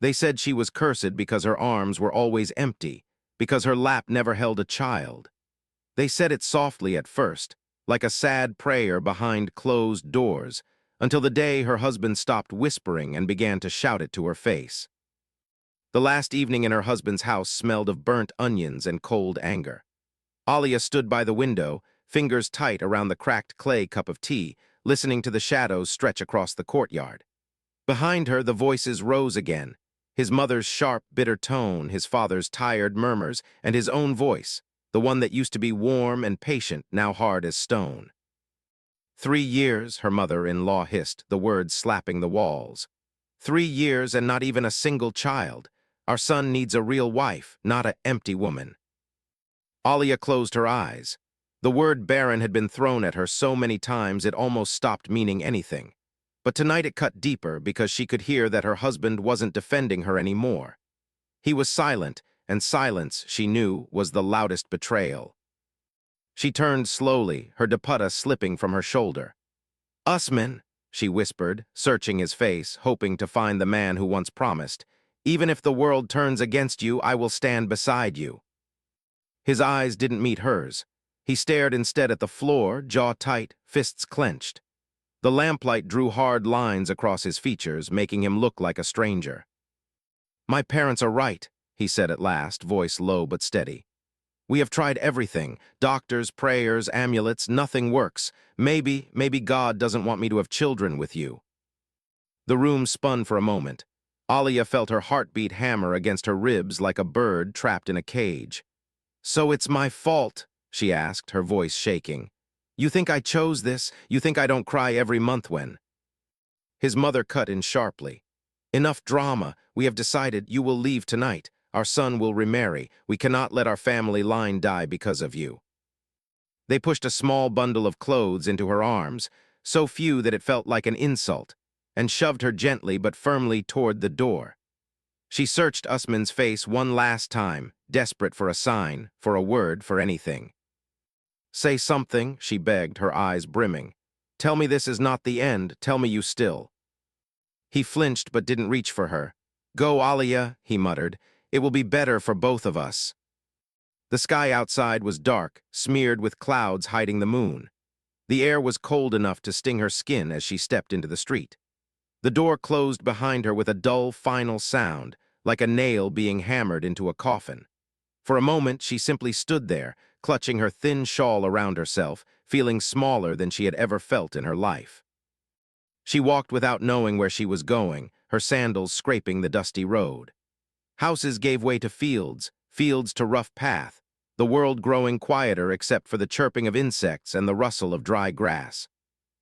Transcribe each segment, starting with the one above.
They said she was cursed because her arms were always empty, because her lap never held a child. They said it softly at first, like a sad prayer behind closed doors, until the day her husband stopped whispering and began to shout it to her face. The last evening in her husband's house smelled of burnt onions and cold anger. Aaliya stood by the window, fingers tight around the cracked clay cup of tea, listening to the shadows stretch across the courtyard. Behind her, the voices rose again, his mother's sharp, bitter tone, his father's tired murmurs, and his own voice, the one that used to be warm and patient, now hard as stone. 3 years, her mother-in-law hissed, the words slapping the walls. 3 years and not even a single child. Our son needs a real wife, not an empty woman. Aaliya closed her eyes. The word barren had been thrown at her so many times it almost stopped meaning anything. But tonight it cut deeper because she could hear that her husband wasn't defending her anymore. He was silent, and silence, she knew, was the loudest betrayal. She turned slowly, her dupatta slipping from her shoulder. "Usman," she whispered, searching his face, hoping to find the man who once promised, "Even if the world turns against you, I will stand beside you." His eyes didn't meet hers. He stared instead at the floor, jaw tight, fists clenched. The lamplight drew hard lines across his features, making him look like a stranger. "My parents are right," he said at last, voice low but steady. "We have tried everything, doctors, prayers, amulets, nothing works. Maybe God doesn't want me to have children with you." The room spun for a moment. Aaliya felt her heartbeat hammer against her ribs like a bird trapped in a cage. "So it's my fault?" she asked, her voice shaking. "You think I chose this? You think I don't cry every month when—" His mother cut in sharply. "Enough drama. We have decided you will leave tonight. Our son will remarry. We cannot let our family line die because of you." They pushed a small bundle of clothes into her arms, so few that it felt like an insult, and shoved her gently but firmly toward the door. She searched Usman's face one last time, desperate for a sign, for a word, for anything. "Say something," she begged, her eyes brimming. "Tell me this is not the end. Tell me you still—" He flinched but didn't reach for her. "Go, Aaliya," he muttered. "It will be better for both of us." The sky outside was dark, smeared with clouds hiding the moon. The air was cold enough to sting her skin as she stepped into the street. The door closed behind her with a dull, final sound, like a nail being hammered into a coffin. For a moment, she simply stood there, clutching her thin shawl around herself, feeling smaller than she had ever felt in her life. She walked without knowing where she was going, her sandals scraping the dusty road. Houses gave way to fields, fields to rough path, the world growing quieter except for the chirping of insects and the rustle of dry grass.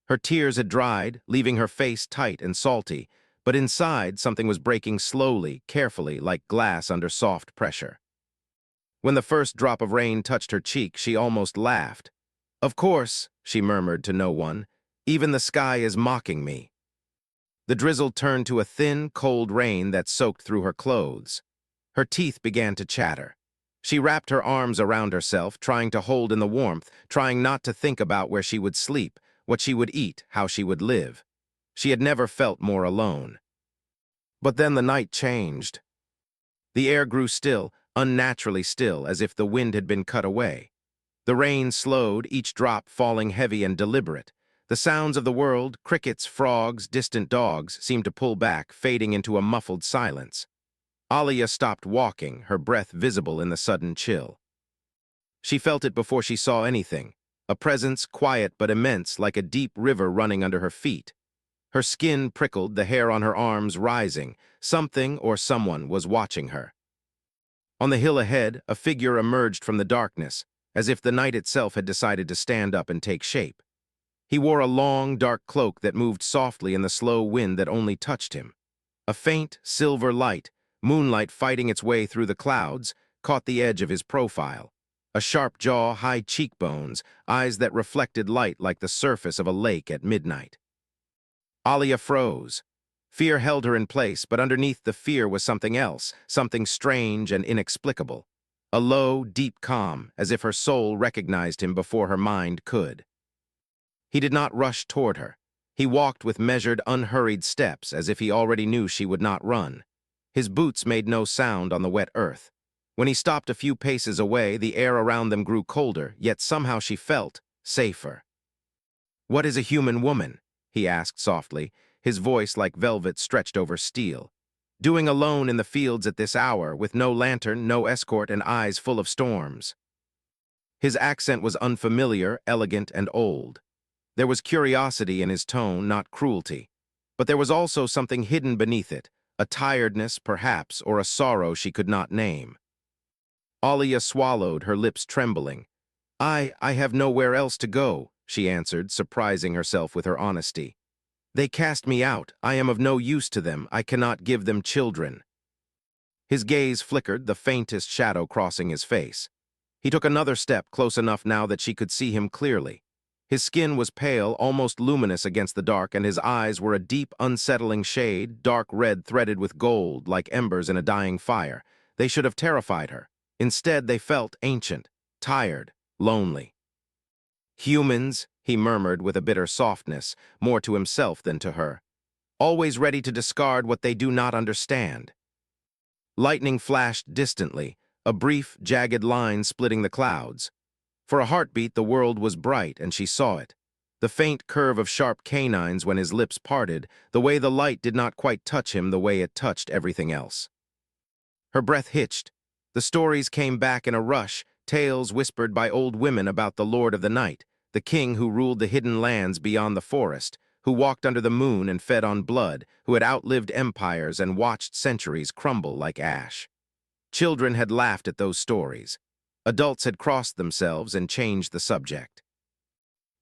Her tears had dried, leaving her face tight and salty, but inside something was breaking slowly, carefully, like glass under soft pressure. When the first drop of rain touched her cheek, she almost laughed. "Of course," she murmured to no one, "even the sky is mocking me." The drizzle turned to a thin, cold rain that soaked through her clothes. Her teeth began to chatter. She wrapped her arms around herself, trying to hold in the warmth, trying not to think about where she would sleep, what she would eat, how she would live. She had never felt more alone. But then the night changed. The air grew still, unnaturally still, as if the wind had been cut away. The rain slowed, each drop falling heavy and deliberate. The sounds of the world, crickets, frogs, distant dogs, seemed to pull back, fading into a muffled silence. Aaliya stopped walking, her breath visible in the sudden chill. She felt it before she saw anything, a presence quiet but immense, like a deep river running under her feet. Her skin prickled, the hair on her arms rising. Something or someone was watching her. On the hill ahead, a figure emerged from the darkness, as if the night itself had decided to stand up and take shape. He wore a long, dark cloak that moved softly in the slow wind that only touched him. A faint, silver light, moonlight fighting its way through the clouds, caught the edge of his profile. A sharp jaw, high cheekbones, eyes that reflected light like the surface of a lake at midnight. Aaliya froze. Fear held her in place, but underneath the fear was something else, something strange and inexplicable. A low, deep calm, as if her soul recognized him before her mind could. He did not rush toward her. He walked with measured, unhurried steps, as if he already knew she would not run. His boots made no sound on the wet earth. When he stopped a few paces away, the air around them grew colder, yet somehow she felt safer. "What is a human woman?" he asked softly, his voice like velvet stretched over steel. "Doing alone in the fields at this hour, with no lantern, no escort, and eyes full of storms." His accent was unfamiliar, elegant, and old. There was curiosity in his tone, not cruelty. But there was also something hidden beneath it, a tiredness, perhaps, or a sorrow she could not name. Aaliya swallowed, her lips trembling. I have nowhere else to go," she answered, surprising herself with her honesty. "They cast me out. I am of no use to them. I cannot give them children." His gaze flickered, the faintest shadow crossing his face. He took another step, close enough now that she could see him clearly. His skin was pale, almost luminous against the dark, and his eyes were a deep, unsettling shade, dark red threaded with gold, like embers in a dying fire. They should have terrified her. Instead, they felt ancient, tired, lonely. "Humans," he murmured with a bitter softness, more to himself than to her. "Always ready to discard what they do not understand." Lightning flashed distantly, a brief, jagged line splitting the clouds. For a heartbeat, the world was bright, and she saw it. The faint curve of sharp canines when his lips parted, the way the light did not quite touch him the way it touched everything else. Her breath hitched. The stories came back in a rush, tales whispered by old women about the Lord of the Night, the king who ruled the hidden lands beyond the forest, who walked under the moon and fed on blood, who had outlived empires and watched centuries crumble like ash. Children had laughed at those stories. Adults had crossed themselves and changed the subject.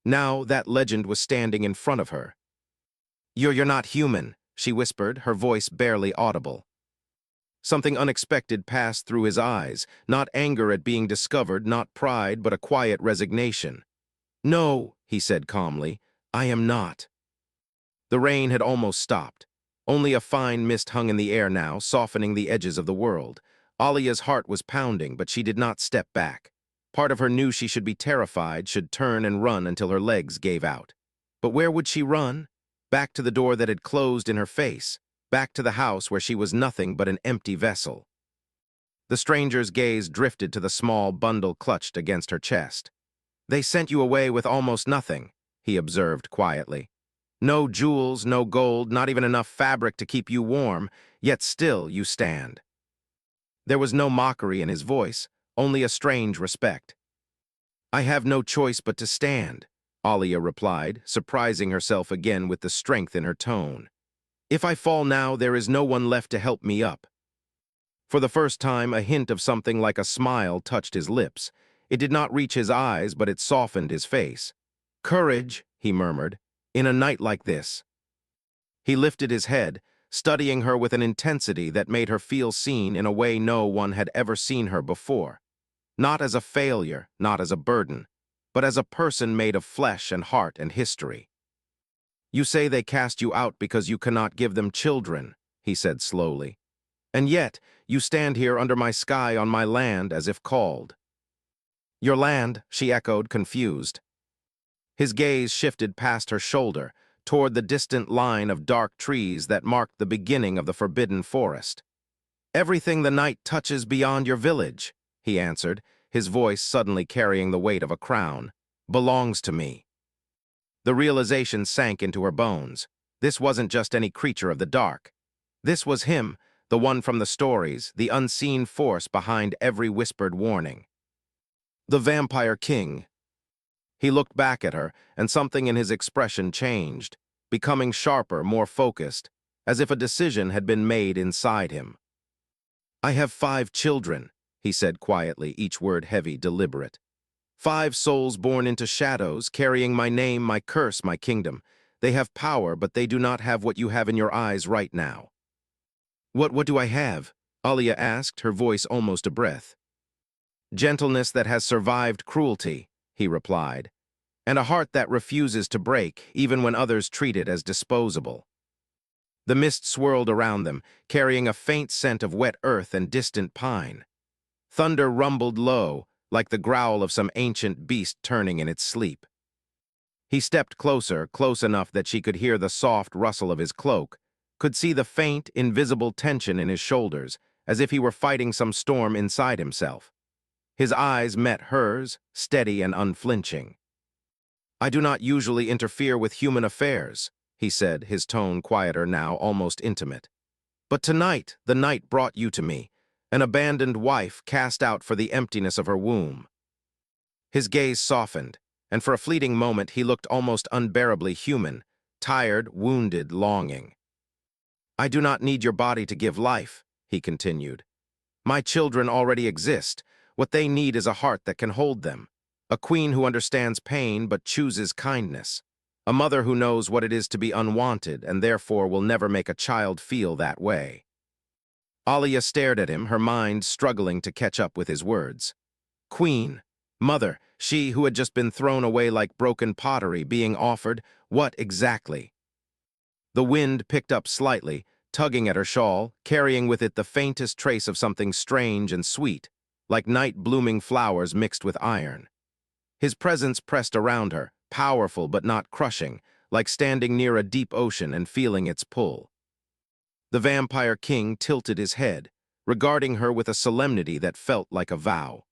Now that legend was standing in front of her. You're not human," she whispered, her voice barely audible. Something unexpected passed through his eyes, not anger at being discovered, not pride, but a quiet resignation. "No," he said calmly, "I am not." The rain had almost stopped. Only a fine mist hung in the air now, softening the edges of the world. Aaliya's heart was pounding, but she did not step back. Part of her knew she should be terrified, should turn and run until her legs gave out. But where would she run? Back to the door that had closed in her face, back to the house where she was nothing but an empty vessel. The stranger's gaze drifted to the small bundle clutched against her chest. "They sent you away with almost nothing," he observed quietly. "No jewels, no gold, not even enough fabric to keep you warm, yet still you stand." There was no mockery in his voice, only a strange respect. "I have no choice but to stand," Aaliya replied, surprising herself again with the strength in her tone. "If I fall now, there is no one left to help me up." For the first time, a hint of something like a smile touched his lips. It did not reach his eyes, but it softened his face. "Courage," he murmured, "in a night like this." He lifted his head, studying her with an intensity that made her feel seen in a way no one had ever seen her before. Not as a failure, not as a burden, but as a person made of flesh and heart and history. "You say they cast you out because you cannot give them children," he said slowly. "And yet, you stand here under my sky on my land as if called." "Your land," she echoed, confused. His gaze shifted past her shoulder, toward the distant line of dark trees that marked the beginning of the forbidden forest. "Everything the night touches beyond your village," he answered, his voice suddenly carrying the weight of a crown, "belongs to me." The realization sank into her bones. This wasn't just any creature of the dark. This was him, the one from the stories, the unseen force behind every whispered warning. The Vampire King. He looked back at her, and something in his expression changed, becoming sharper, more focused, as if a decision had been made inside him. "I have 5 children," he said quietly, each word heavy, deliberate. 5 souls born into shadows, carrying my name, my curse, my kingdom. They have power, but they do not have what you have in your eyes right now." What do I have?" Aaliya asked, her voice almost a breath. "Gentleness that has survived cruelty," he replied, "and a heart that refuses to break, even when others treat it as disposable." The mist swirled around them, carrying a faint scent of wet earth and distant pine. Thunder rumbled low, like the growl of some ancient beast turning in its sleep. He stepped closer, close enough that she could hear the soft rustle of his cloak, could see the faint, invisible tension in his shoulders, as if he were fighting some storm inside himself. His eyes met hers, steady and unflinching. "I do not usually interfere with human affairs," he said, his tone quieter now, almost intimate. "But tonight the night brought you to me, an abandoned wife cast out for the emptiness of her womb." His gaze softened, and for a fleeting moment he looked almost unbearably human, tired, wounded, longing. "I do not need your body to give life," he continued. "My children already exist. What they need is a heart that can hold them, a queen who understands pain but chooses kindness, a mother who knows what it is to be unwanted and therefore will never make a child feel that way." Aaliya stared at him, her mind struggling to catch up with his words. Queen, mother, she who had just been thrown away like broken pottery, being offered what exactly? The wind picked up slightly, tugging at her shawl, carrying with it the faintest trace of something strange and sweet, like night-blooming flowers mixed with iron. His presence pressed around her, powerful but not crushing, like standing near a deep ocean and feeling its pull. The vampire king tilted his head, regarding her with a solemnity that felt like a vow.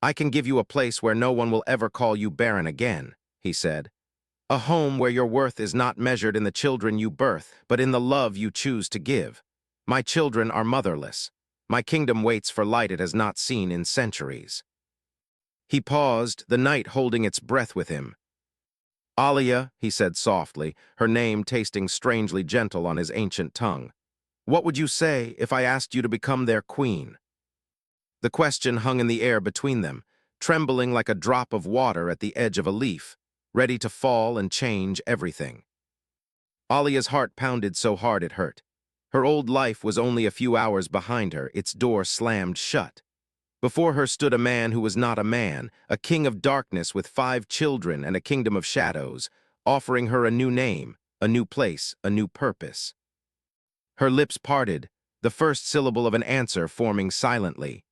"I can give you a place where no one will ever call you barren again," he said. "A home where your worth is not measured in the children you birth, but in the love you choose to give. My children are motherless. My kingdom waits for light it has not seen in centuries." He paused, the night holding its breath with him. "Aaliya," he said softly, her name tasting strangely gentle on his ancient tongue. "What would you say if I asked you to become their queen?" The question hung in the air between them, trembling like a drop of water at the edge of a leaf, ready to fall and change everything. Aaliya's heart pounded so hard it hurt. Her old life was only a few hours behind her, its door slammed shut. Before her stood a man who was not a man, a king of darkness with 5 children and a kingdom of shadows, offering her a new name, a new place, a new purpose. Her lips parted, the first syllable of an answer forming silently.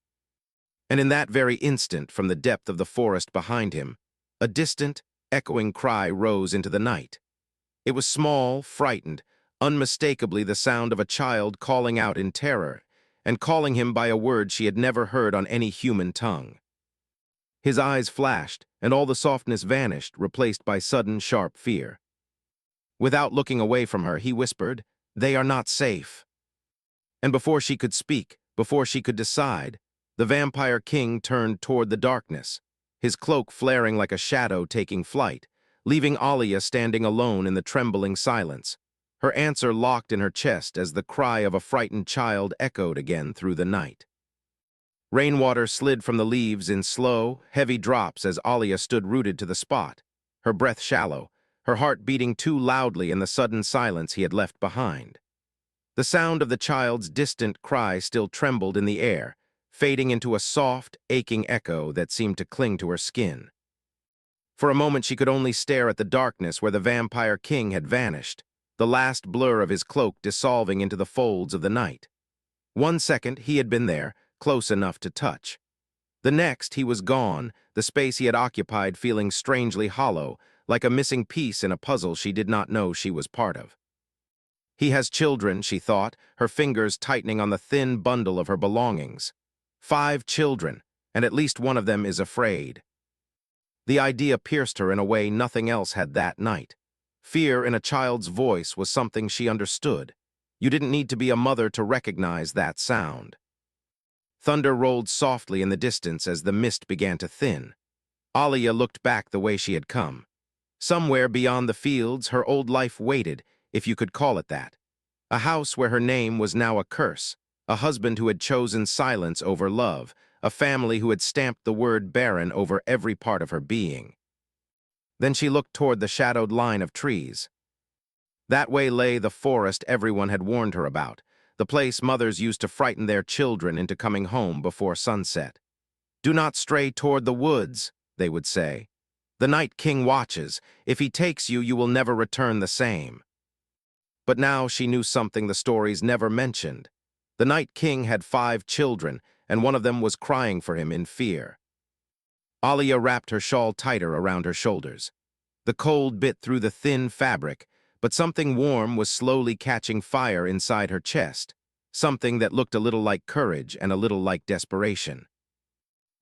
And in that very instant, from the depth of the forest behind him, a distant, echoing cry rose into the night. It was small, frightened, unmistakably the sound of a child calling out in terror, and calling him by a word she had never heard on any human tongue. His eyes flashed, and all the softness vanished, replaced by sudden, sharp fear. Without looking away from her, he whispered, "They are not safe." And before she could speak, before she could decide, the vampire king turned toward the darkness, his cloak flaring like a shadow taking flight, leaving Aaliya standing alone in the trembling silence, her answer locked in her chest as the cry of a frightened child echoed again through the night. Rainwater slid from the leaves in slow, heavy drops as Aaliya stood rooted to the spot, her breath shallow, her heart beating too loudly in the sudden silence he had left behind. The sound of the child's distant cry still trembled in the air, fading into a soft, aching echo that seemed to cling to her skin. For a moment she could only stare at the darkness where the vampire king had vanished, the last blur of his cloak dissolving into the folds of the night. 1 second he had been there, close enough to touch. The next he was gone, the space he had occupied feeling strangely hollow, like a missing piece in a puzzle she did not know she was part of. He has children, she thought, her fingers tightening on the thin bundle of her belongings. 5 children, and at least one of them is afraid. The idea pierced her in a way nothing else had that night. Fear in a child's voice was something she understood. You didn't need to be a mother to recognize that sound. Thunder rolled softly in the distance as the mist began to thin. Aaliya looked back the way she had come. Somewhere beyond the fields, her old life waited, if you could call it that. A house where her name was now a curse, a husband who had chosen silence over love, a family who had stamped the word barren over every part of her being. Then she looked toward the shadowed line of trees. That way lay the forest everyone had warned her about, the place mothers used to frighten their children into coming home before sunset. "Do not stray toward the woods," they would say. "The Night King watches. If he takes you, you will never return the same." But now she knew something the stories never mentioned. The Night King had 5 children, and one of them was crying for him in fear. Aaliya wrapped her shawl tighter around her shoulders. The cold bit through the thin fabric, but something warm was slowly catching fire inside her chest, something that looked a little like courage and a little like desperation.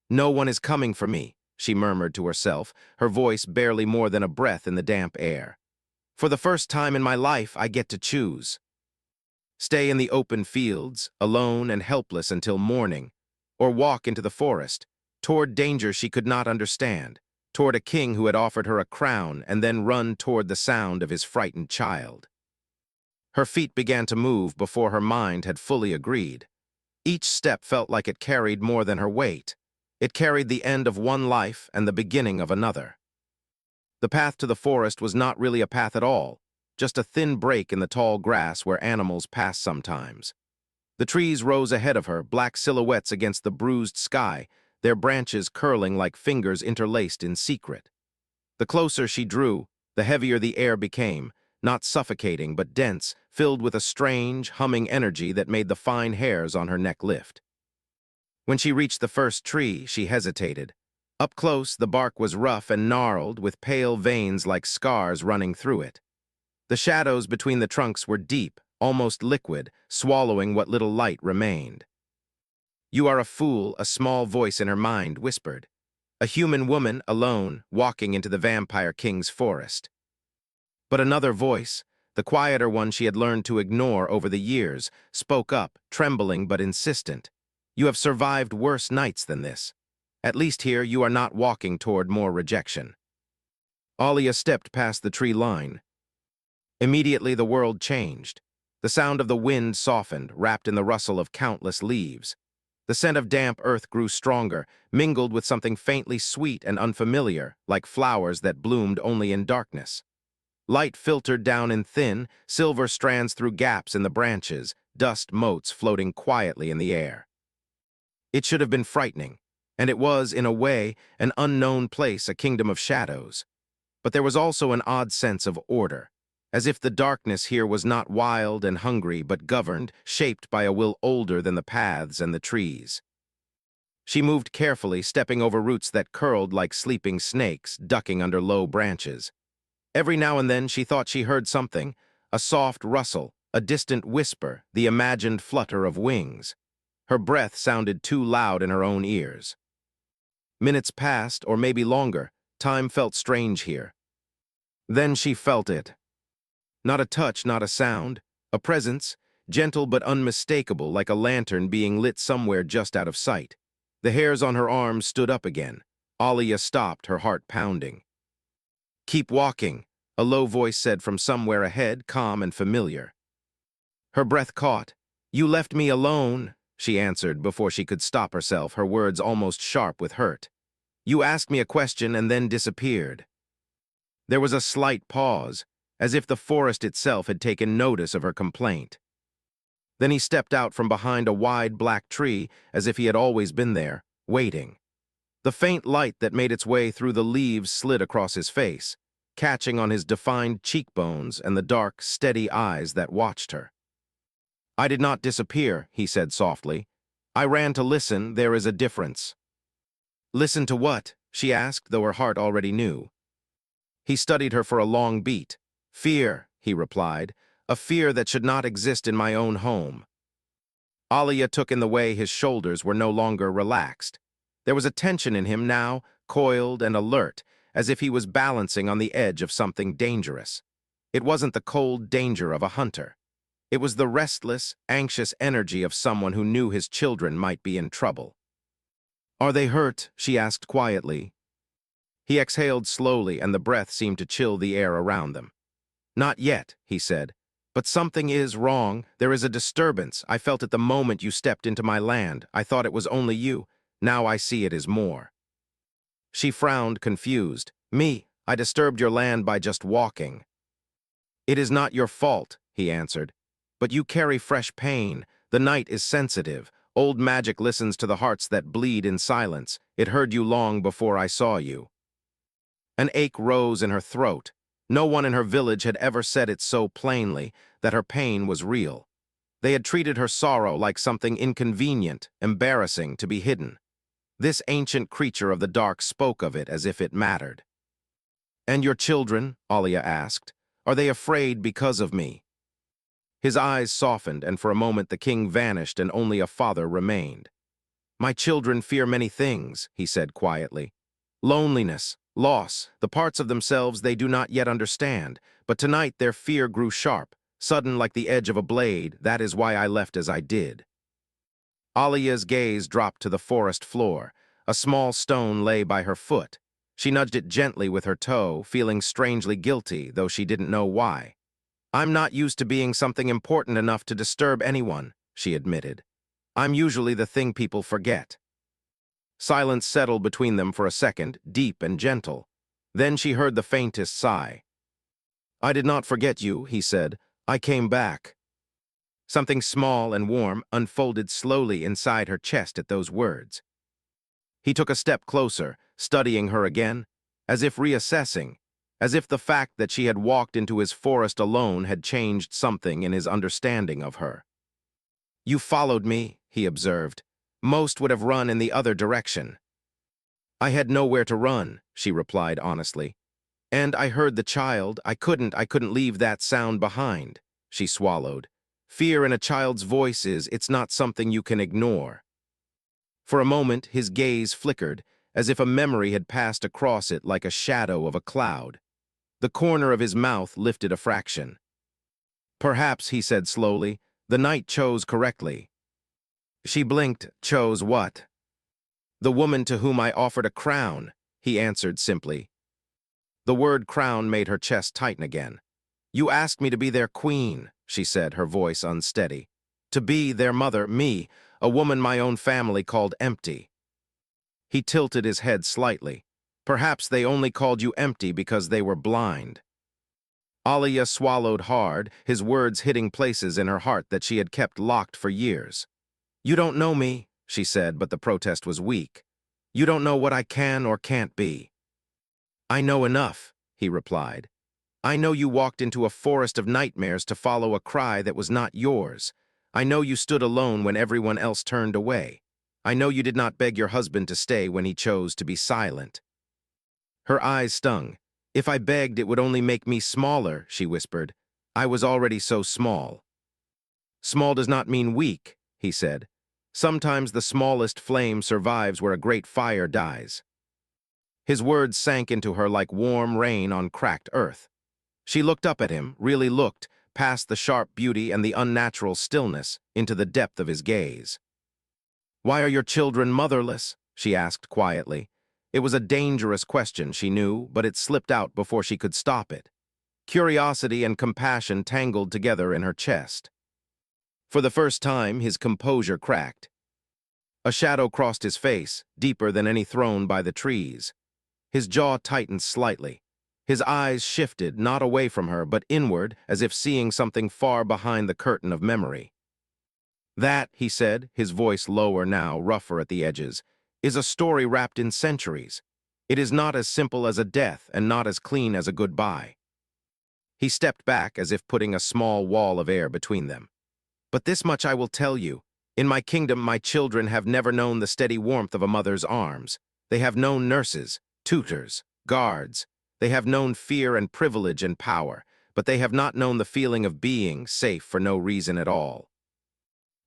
"No one is coming for me," she murmured to herself, her voice barely more than a breath in the damp air. "For the first time in my life, I get to choose. Stay in the open fields, alone and helpless until morning, or walk into the forest, toward danger she could not understand, toward a king who had offered her a crown and then run toward the sound of his frightened child." Her feet began to move before her mind had fully agreed. Each step felt like it carried more than her weight. It carried the end of one life and the beginning of another. The path to the forest was not really a path at all, just a thin break in the tall grass where animals pass sometimes. The trees rose ahead of her, black silhouettes against the bruised sky, their branches curling like fingers interlaced in secret. The closer she drew, the heavier the air became, not suffocating but dense, filled with a strange, humming energy that made the fine hairs on her neck lift. When she reached the first tree, she hesitated. Up close, the bark was rough and gnarled, with pale veins like scars running through it. The shadows between the trunks were deep, almost liquid, swallowing what little light remained. "You are a fool," a small voice in her mind whispered. A human woman, alone, walking into the vampire king's forest. But another voice, the quieter one she had learned to ignore over the years, spoke up, trembling but insistent. "You have survived worse nights than this. At least here you are not walking toward more rejection." Aaliya stepped past the tree line. Immediately the world changed. The sound of the wind softened, wrapped in the rustle of countless leaves. The scent of damp earth grew stronger, mingled with something faintly sweet and unfamiliar, like flowers that bloomed only in darkness. Light filtered down in thin, silver strands through gaps in the branches, dust motes floating quietly in the air. It should have been frightening, and it was, in a way, an unknown place, a kingdom of shadows. But there was also an odd sense of order, as if the darkness here was not wild and hungry, but governed, shaped by a will older than the paths and the trees. She moved carefully, stepping over roots that curled like sleeping snakes, ducking under low branches. Every now and then she thought she heard something, a soft rustle, a distant whisper, the imagined flutter of wings. Her breath sounded too loud in her own ears. Minutes passed, or maybe longer. Time felt strange here. Then she felt it. Not a touch, not a sound. A presence, gentle but unmistakable, like a lantern being lit somewhere just out of sight. The hairs on her arms stood up again. Aaliya stopped, her heart pounding. "Keep walking," a low voice said from somewhere ahead, calm and familiar. Her breath caught. "You left me alone," she answered before she could stop herself, her words almost sharp with hurt. "You asked me a question and then disappeared." There was a slight pause, as if the forest itself had taken notice of her complaint. Then he stepped out from behind a wide black tree, as if he had always been there, waiting. The faint light that made its way through the leaves slid across his face, catching on his defined cheekbones and the dark, steady eyes that watched her. "I did not disappear," he said softly. "I ran to listen. There is a difference." "Listen to what?" she asked, though her heart already knew. He studied her for a long beat. "Fear," he replied, "a fear that should not exist in my own home." Aaliya took in the way his shoulders were no longer relaxed. There was a tension in him now, coiled and alert, as if he was balancing on the edge of something dangerous. It wasn't the cold danger of a hunter. It was the restless, anxious energy of someone who knew his children might be in trouble. "Are they hurt?" she asked quietly. He exhaled slowly, and the breath seemed to chill the air around them. "Not yet," he said. "But something is wrong. There is a disturbance. I felt it the moment you stepped into my land. I thought it was only you. Now I see it is more." She frowned, confused. "Me? I disturbed your land by just walking." "It is not your fault," he answered. "But you carry fresh pain. The night is sensitive. Old magic listens to the hearts that bleed in silence. It heard you long before I saw you." An ache rose in her throat. No one in her village had ever said it so plainly, that her pain was real. They had treated her sorrow like something inconvenient, embarrassing to be hidden. This ancient creature of the dark spoke of it as if it mattered. "And your children?" Aaliya asked. Are they afraid because of me?" His eyes softened, and for a moment the king vanished and only a father remained. "My children fear many things," he said quietly. "Loneliness, loss, the parts of themselves they do not yet understand. But tonight their fear grew sharp, sudden like the edge of a blade. That is why I left as I did." Aaliya's gaze dropped to the forest floor. A small stone lay by her foot. She nudged it gently with her toe, feeling strangely guilty, though she didn't know why. "I'm not used to being something important enough to disturb anyone," she admitted. "I'm usually the thing people forget." Silence settled between them for a second, deep and gentle. Then she heard the faintest sigh. "I did not forget you," he said. "I came back." Something small and warm unfolded slowly inside her chest at those words. He took a step closer, studying her again, as if reassessing, as if the fact that she had walked into his forest alone had changed something in his understanding of her. "You followed me," he observed. "Most would have run in the other direction." "I had nowhere to run," she replied honestly. "And I heard the child. I couldn't leave that sound behind." She swallowed. "Fear in a child's voice it's not something you can ignore." For a moment, his gaze flickered, as if a memory had passed across it like a shadow of a cloud. The corner of his mouth lifted a fraction. "Perhaps," he said slowly, "the night chose correctly." She blinked. "Chose what?" "The woman to whom I offered a crown," he answered simply. The word crown made her chest tighten again. "You asked me to be their queen," she said, her voice unsteady. "To be their mother, me, a woman my own family called empty." He tilted his head slightly. "Perhaps they only called you empty because they were blind." Aaliya swallowed hard, his words hitting places in her heart that she had kept locked for years. "You don't know me," she said, but the protest was weak. "You don't know what I can or can't be." "I know enough," he replied. "I know you walked into a forest of nightmares to follow a cry that was not yours. I know you stood alone when everyone else turned away. I know you did not beg your husband to stay when he chose to be silent." Her eyes stung. "If I begged, it would only make me smaller," she whispered. "I was already so small." "Small does not mean weak," he said. "Sometimes the smallest flame survives where a great fire dies." His words sank into her like warm rain on cracked earth. She looked up at him, really looked, past the sharp beauty and the unnatural stillness, into the depth of his gaze. "Why are your children motherless?" she asked quietly. It was a dangerous question, she knew, but it slipped out before she could stop it. Curiosity and compassion tangled together in her chest. For the first time, his composure cracked. A shadow crossed his face, deeper than any thrown by the trees. His jaw tightened slightly. His eyes shifted, not away from her, but inward, as if seeing something far behind the curtain of memory. "That," he said, his voice lower now, rougher at the edges, "is a story wrapped in centuries. It is not as simple as a death and not as clean as a goodbye." He stepped back as if putting a small wall of air between them. "But this much I will tell you. In my kingdom, my children have never known the steady warmth of a mother's arms. They have known nurses, tutors, guards. They have known fear and privilege and power, but they have not known the feeling of being safe for no reason at all."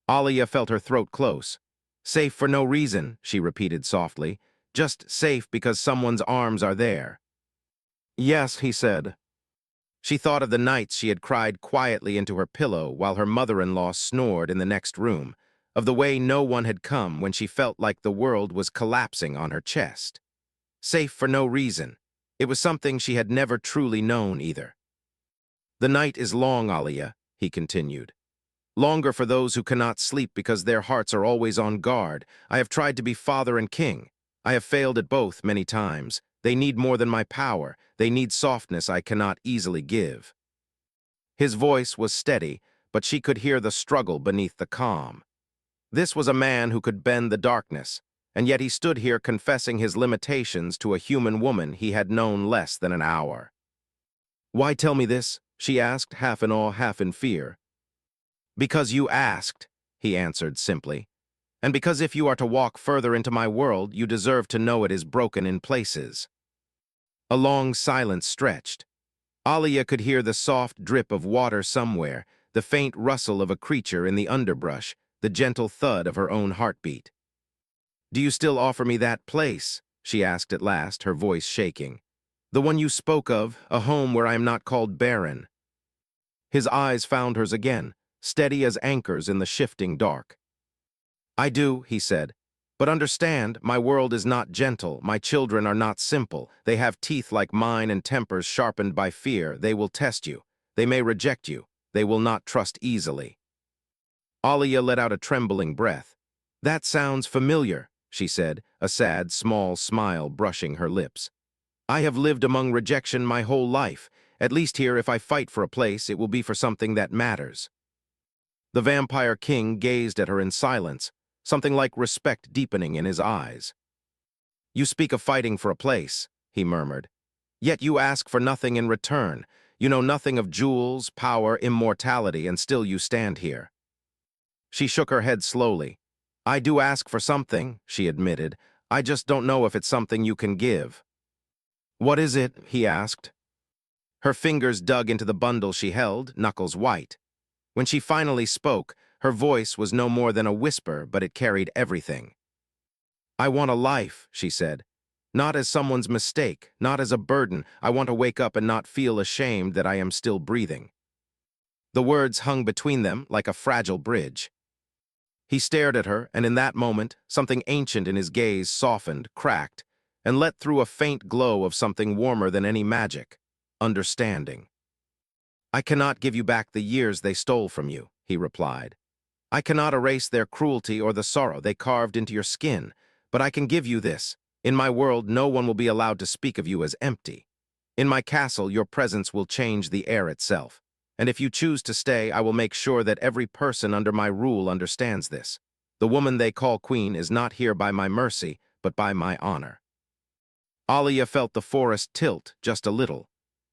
Aaliya felt her throat close. "Safe for no reason," she repeated softly. "Just safe because someone's arms are there." "Yes," he said. She thought of the nights she had cried quietly into her pillow while her mother-in-law snored in the next room, of the way no one had come when she felt like the world was collapsing on her chest. Safe for no reason. It was something she had never truly known either. "The night is long, Aaliya," he continued. "Longer for those who cannot sleep because their hearts are always on guard. I have tried to be father and king. I have failed at both many times. They need more than my power. They need softness I cannot easily give." His voice was steady, but she could hear the struggle beneath the calm. This was a man who could bend the darkness, and yet he stood here confessing his limitations to a human woman he had known less than an hour. "Why tell me this?" she asked, half in awe, half in fear. "Because you asked," he answered simply. "And because if you are to walk further into my world, you deserve to know it is broken in places." A long silence stretched. Aaliya could hear the soft drip of water somewhere, the faint rustle of a creature in the underbrush, the gentle thud of her own heartbeat. "Do you still offer me that place?" she asked at last, her voice shaking. "The one you spoke of, a home where I am not called barren." His eyes found hers again, steady as anchors in the shifting dark. "I do," he said. "But understand, my world is not gentle, my children are not simple. They have teeth like mine and tempers sharpened by fear. They will test you. They may reject you. They will not trust easily." Aaliya let out a trembling breath. "That sounds familiar," she said, a sad, small smile brushing her lips. "I have lived among rejection my whole life. At least here, if I fight for a place, it will be for something that matters." The vampire king gazed at her in silence, something like respect deepening in his eyes. "You speak of fighting for a place," he murmured. "Yet you ask for nothing in return. You know nothing of jewels, power, immortality, and still you stand here." She shook her head slowly. "I do ask for something," she admitted. "I just don't know if it's something you can give." "What is it?" he asked. Her fingers dug into the bundle she held, knuckles white. When she finally spoke, her voice was no more than a whisper, but it carried everything. "I want a life," she said. "Not as someone's mistake, not as a burden. I want to wake up and not feel ashamed that I am still breathing." The words hung between them like a fragile bridge. He stared at her, and in that moment, something ancient in his gaze softened, cracked, and let through a faint glow of something warmer than any magic: understanding. "I cannot give you back the years they stole from you," he replied. "I cannot erase their cruelty or the sorrow they carved into your skin, but I can give you this. In my world, no one will be allowed to speak of you as empty. In my castle, your presence will change the air itself. And if you choose to stay, I will make sure that every person under my rule understands this. The woman they call queen is not here by my mercy, but by my honor." Aaliya felt the forest tilt just a little.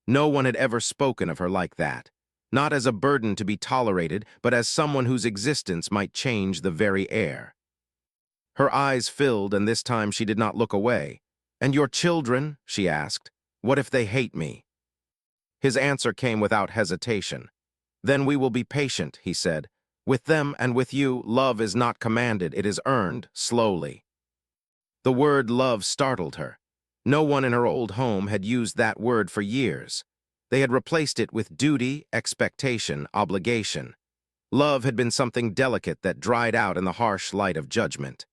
No one had ever spoken of her like that. Not as a burden to be tolerated, but as someone whose existence might change the very air. Her eyes filled, and this time she did not look away. "And your children?" she asked. "What if they hate me?" His answer came without hesitation. "Then we will be patient," he said. "With them and with you, love is not commanded, it is earned, slowly." The word love startled her. No one in her old home had used that word for years. They had replaced it with duty, expectation, obligation. Love had been something delicate that dried out in the harsh light of judgment.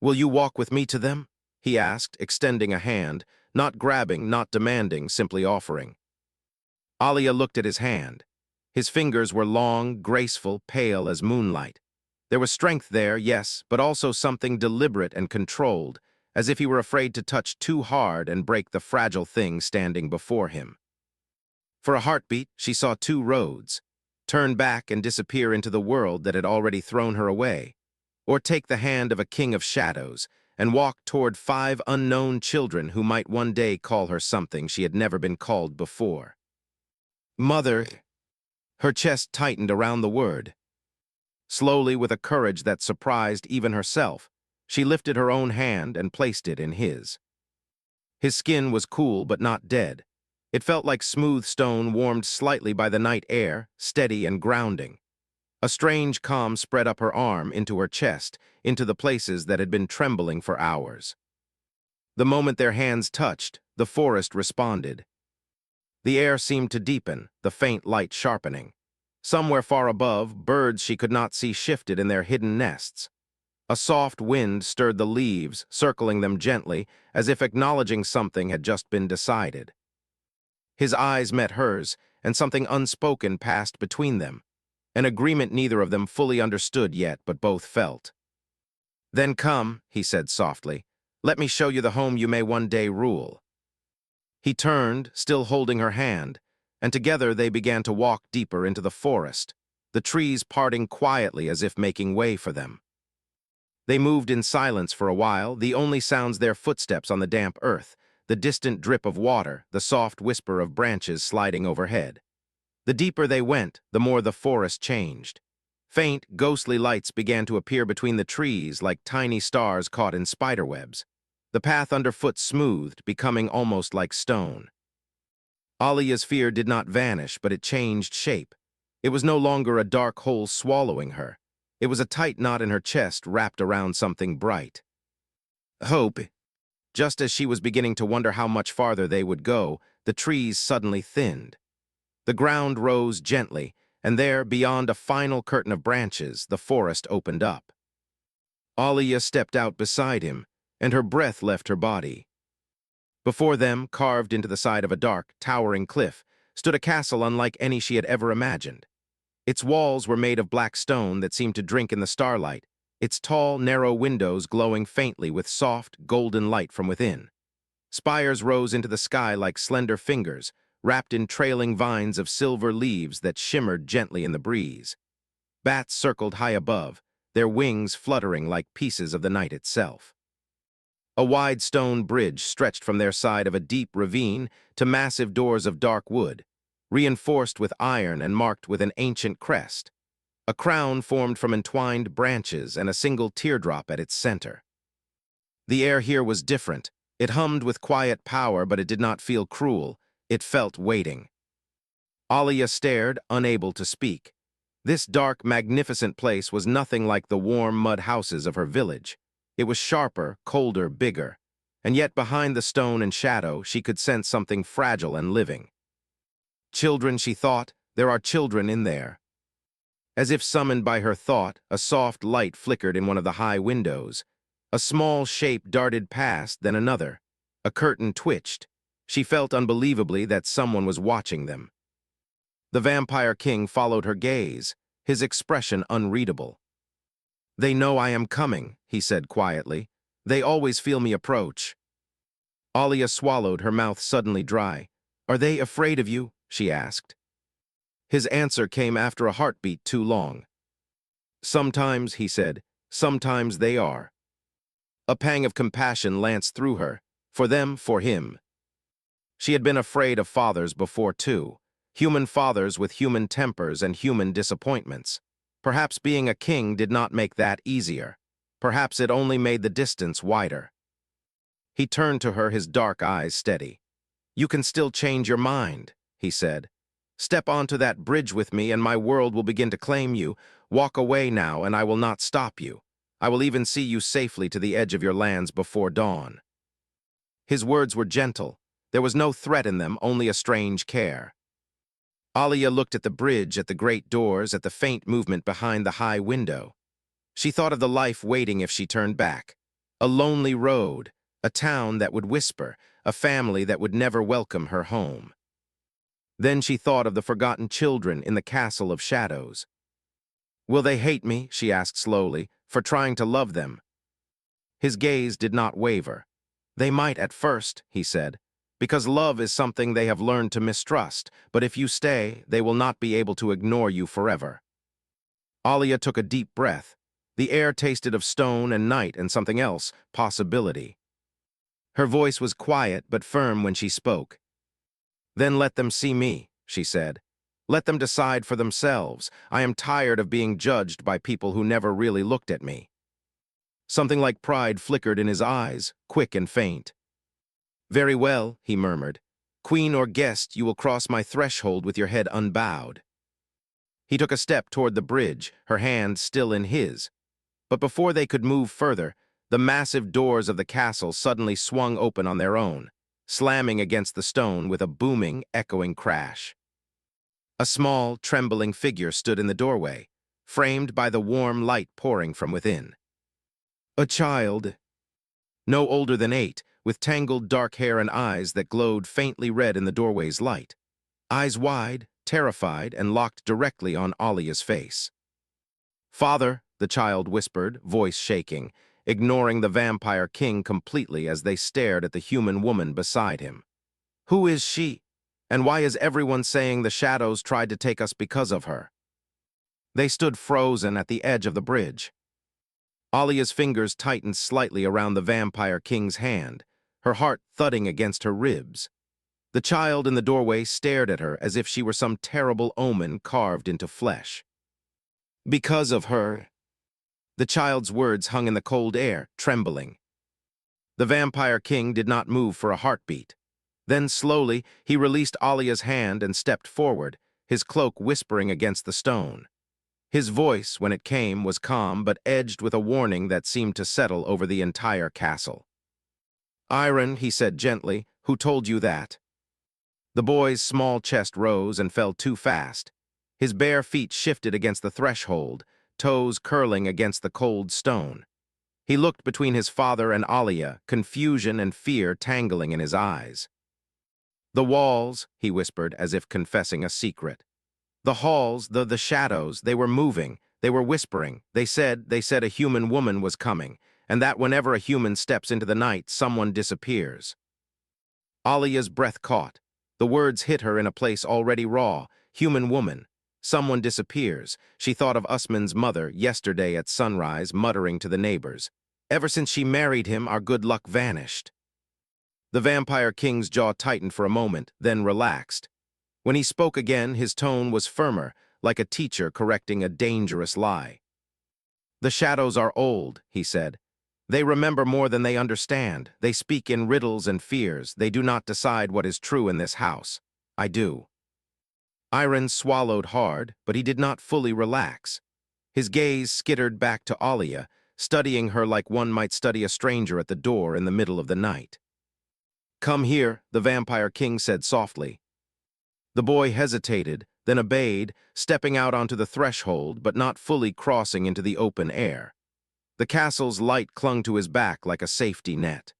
"Will you walk with me to them?" he asked, extending a hand, not grabbing, not demanding, simply offering. Aaliya looked at his hand. His fingers were long, graceful, pale as moonlight. There was strength there, yes, but also something deliberate and controlled, as if he were afraid to touch too hard and break the fragile thing standing before him. For a heartbeat, she saw two roads: turn back and disappear into the world that had already thrown her away, or take the hand of a king of shadows and walk toward 5 unknown children who might one day call her something she had never been called before. "Mother." Her chest tightened around the word. Slowly, with a courage that surprised even herself, she lifted her own hand and placed it in his. His skin was cool but not dead. It felt like smooth stone warmed slightly by the night air, steady and grounding. A strange calm spread up her arm, into her chest, into the places that had been trembling for hours. The moment their hands touched, the forest responded. The air seemed to deepen, the faint light sharpening. Somewhere far above, birds she could not see shifted in their hidden nests. A soft wind stirred the leaves, circling them gently, as if acknowledging something had just been decided. His eyes met hers, and something unspoken passed between them, an agreement neither of them fully understood yet, but both felt. "Then come," he said softly. "Let me show you the home you may one day rule." He turned, still holding her hand, and together they began to walk deeper into the forest, the trees parting quietly as if making way for them. They moved in silence for a while, the only sounds their footsteps on the damp earth, the distant drip of water, the soft whisper of branches sliding overhead. The deeper they went, the more the forest changed. Faint, ghostly lights began to appear between the trees like tiny stars caught in spiderwebs. The path underfoot smoothed, becoming almost like stone. Aaliya's fear did not vanish, but it changed shape. It was no longer a dark hole swallowing her. It was a tight knot in her chest wrapped around something bright. Hope. Just as she was beginning to wonder how much farther they would go, the trees suddenly thinned. The ground rose gently, and there, beyond a final curtain of branches, the forest opened up. Aaliya stepped out beside him, and her breath left her body. Before them, carved into the side of a dark, towering cliff, stood a castle unlike any she had ever imagined. Its walls were made of black stone that seemed to drink in the starlight, its tall, narrow windows glowing faintly with soft, golden light from within. Spires rose into the sky like slender fingers, wrapped in trailing vines of silver leaves that shimmered gently in the breeze. Bats circled high above, their wings fluttering like pieces of the night itself. A wide stone bridge stretched from their side of a deep ravine to massive doors of dark wood, reinforced with iron and marked with an ancient crest. A crown formed from entwined branches and a single teardrop at its center. The air here was different. It hummed with quiet power, but it did not feel cruel. It felt waiting. Aaliya stared, unable to speak. This dark, magnificent place was nothing like the warm mud houses of her village. It was sharper, colder, bigger. And yet behind the stone and shadow, she could sense something fragile and living. Children, she thought, there are children in there. As if summoned by her thought, a soft light flickered in one of the high windows. A small shape darted past, then another. A curtain twitched. She felt unbelievably that someone was watching them. The vampire king followed her gaze, his expression unreadable. "They know I am coming," he said quietly. "They always feel me approach." Aaliya swallowed, her mouth suddenly dry. "Are they afraid of you?" she asked. His answer came after a heartbeat too long. "Sometimes," he said, "sometimes they are." A pang of compassion lanced through her. For them, for him. She had been afraid of fathers before, too. Human fathers with human tempers and human disappointments. Perhaps being a king did not make that easier. Perhaps it only made the distance wider. He turned to her, his dark eyes steady. "You can still change your mind," he said. "Step onto that bridge with me and my world will begin to claim you. Walk away now and I will not stop you. I will even see you safely to the edge of your lands before dawn." His words were gentle. There was no threat in them, only a strange care. Aaliya looked at the bridge, at the great doors, at the faint movement behind the high window. She thought of the life waiting if she turned back. A lonely road, a town that would whisper, a family that would never welcome her home. Then she thought of the forgotten children in the castle of shadows. "Will they hate me," she asked slowly, "for trying to love them?" His gaze did not waver. "They might at first," he said, "because love is something they have learned to mistrust, but if you stay, they will not be able to ignore you forever." Aaliya took a deep breath. The air tasted of stone and night and something else, possibility. Her voice was quiet but firm when she spoke. "Then let them see me," she said. "Let them decide for themselves. I am tired of being judged by people who never really looked at me." Something like pride flickered in his eyes, quick and faint. "Very well," he murmured. "Queen or guest, you will cross my threshold with your head unbowed." He took a step toward the bridge, her hand still in his. But before they could move further, the massive doors of the castle suddenly swung open on their own, slamming against the stone with a booming, echoing crash. A small, trembling figure stood in the doorway, framed by the warm light pouring from within. A child, no older than 8, with tangled dark hair and eyes that glowed faintly red in the doorway's light. Eyes wide, terrified, and locked directly on Aaliya's face. "Father," the child whispered, voice shaking, ignoring the vampire king completely as they stared at the human woman beside him. "Who is she? And why is everyone saying the shadows tried to take us because of her?" They stood frozen at the edge of the bridge. Aaliya's fingers tightened slightly around the vampire king's hand, her heart thudding against her ribs. The child in the doorway stared at her as if she were some terrible omen carved into flesh. "Because of her." The child's words hung in the cold air, trembling. The vampire king did not move for a heartbeat. Then slowly, he released Aaliya's hand and stepped forward, his cloak whispering against the stone. His voice, when it came, was calm but edged with a warning that seemed to settle over the entire castle. "Iron," he said gently, "who told you that?" The boy's small chest rose and fell too fast. His bare feet shifted against the threshold, toes curling against the cold stone. He looked between his father and Aaliya, confusion and fear tangling in his eyes. "The walls," he whispered, as if confessing a secret. "The halls, the shadows, they were moving, they were whispering. They said a human woman was coming, and that whenever a human steps into the night, someone disappears." Aaliya's breath caught. The words hit her in a place already raw. Human woman. Someone disappears. She thought of Usman's mother yesterday at sunrise, muttering to the neighbors. Ever since she married him, our good luck vanished. The Vampire King's jaw tightened for a moment, then relaxed. When he spoke again, his tone was firmer, like a teacher correcting a dangerous lie. "The shadows are old," he said. "They remember more than they understand. They speak in riddles and fears. They do not decide what is true in this house. I do." Iron swallowed hard, but he did not fully relax. His gaze skittered back to Aaliya, studying her like one might study a stranger at the door in the middle of the night. "Come here," the Vampire King said softly. The boy hesitated, then obeyed, stepping out onto the threshold, but not fully crossing into the open air. The castle's light clung to his back like a safety net.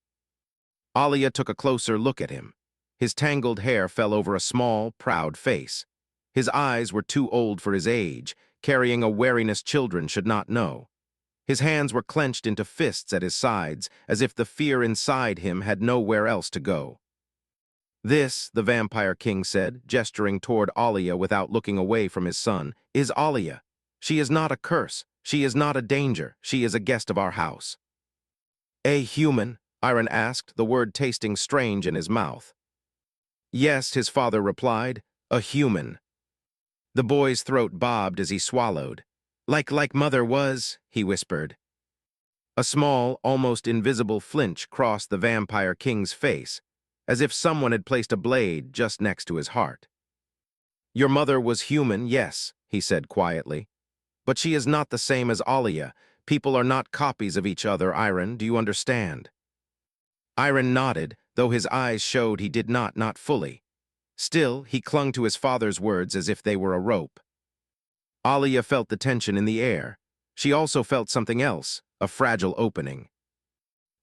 Aaliya took a closer look at him. His tangled hair fell over a small, proud face. His eyes were too old for his age, carrying a wariness children should not know. His hands were clenched into fists at his sides, as if the fear inside him had nowhere else to go. "This," the Vampire King said, gesturing toward Aaliya without looking away from his son, "is Aaliya. She is not a curse. She is not a danger. She is a guest of our house." "A human?" Iron asked, the word tasting strange in his mouth. "Yes," his father replied, "a human." The boy's throat bobbed as he swallowed. Like mother was," he whispered. A small, almost invisible flinch crossed the Vampire King's face, as if someone had placed a blade just next to his heart. "Your mother was human, yes," he said quietly. "But she is not the same as Aaliya. People are not copies of each other, Iron, do you understand?" Iron nodded, though his eyes showed he did not fully. Still, he clung to his father's words as if they were a rope. Aaliya felt the tension in the air. She also felt something else, a fragile opening.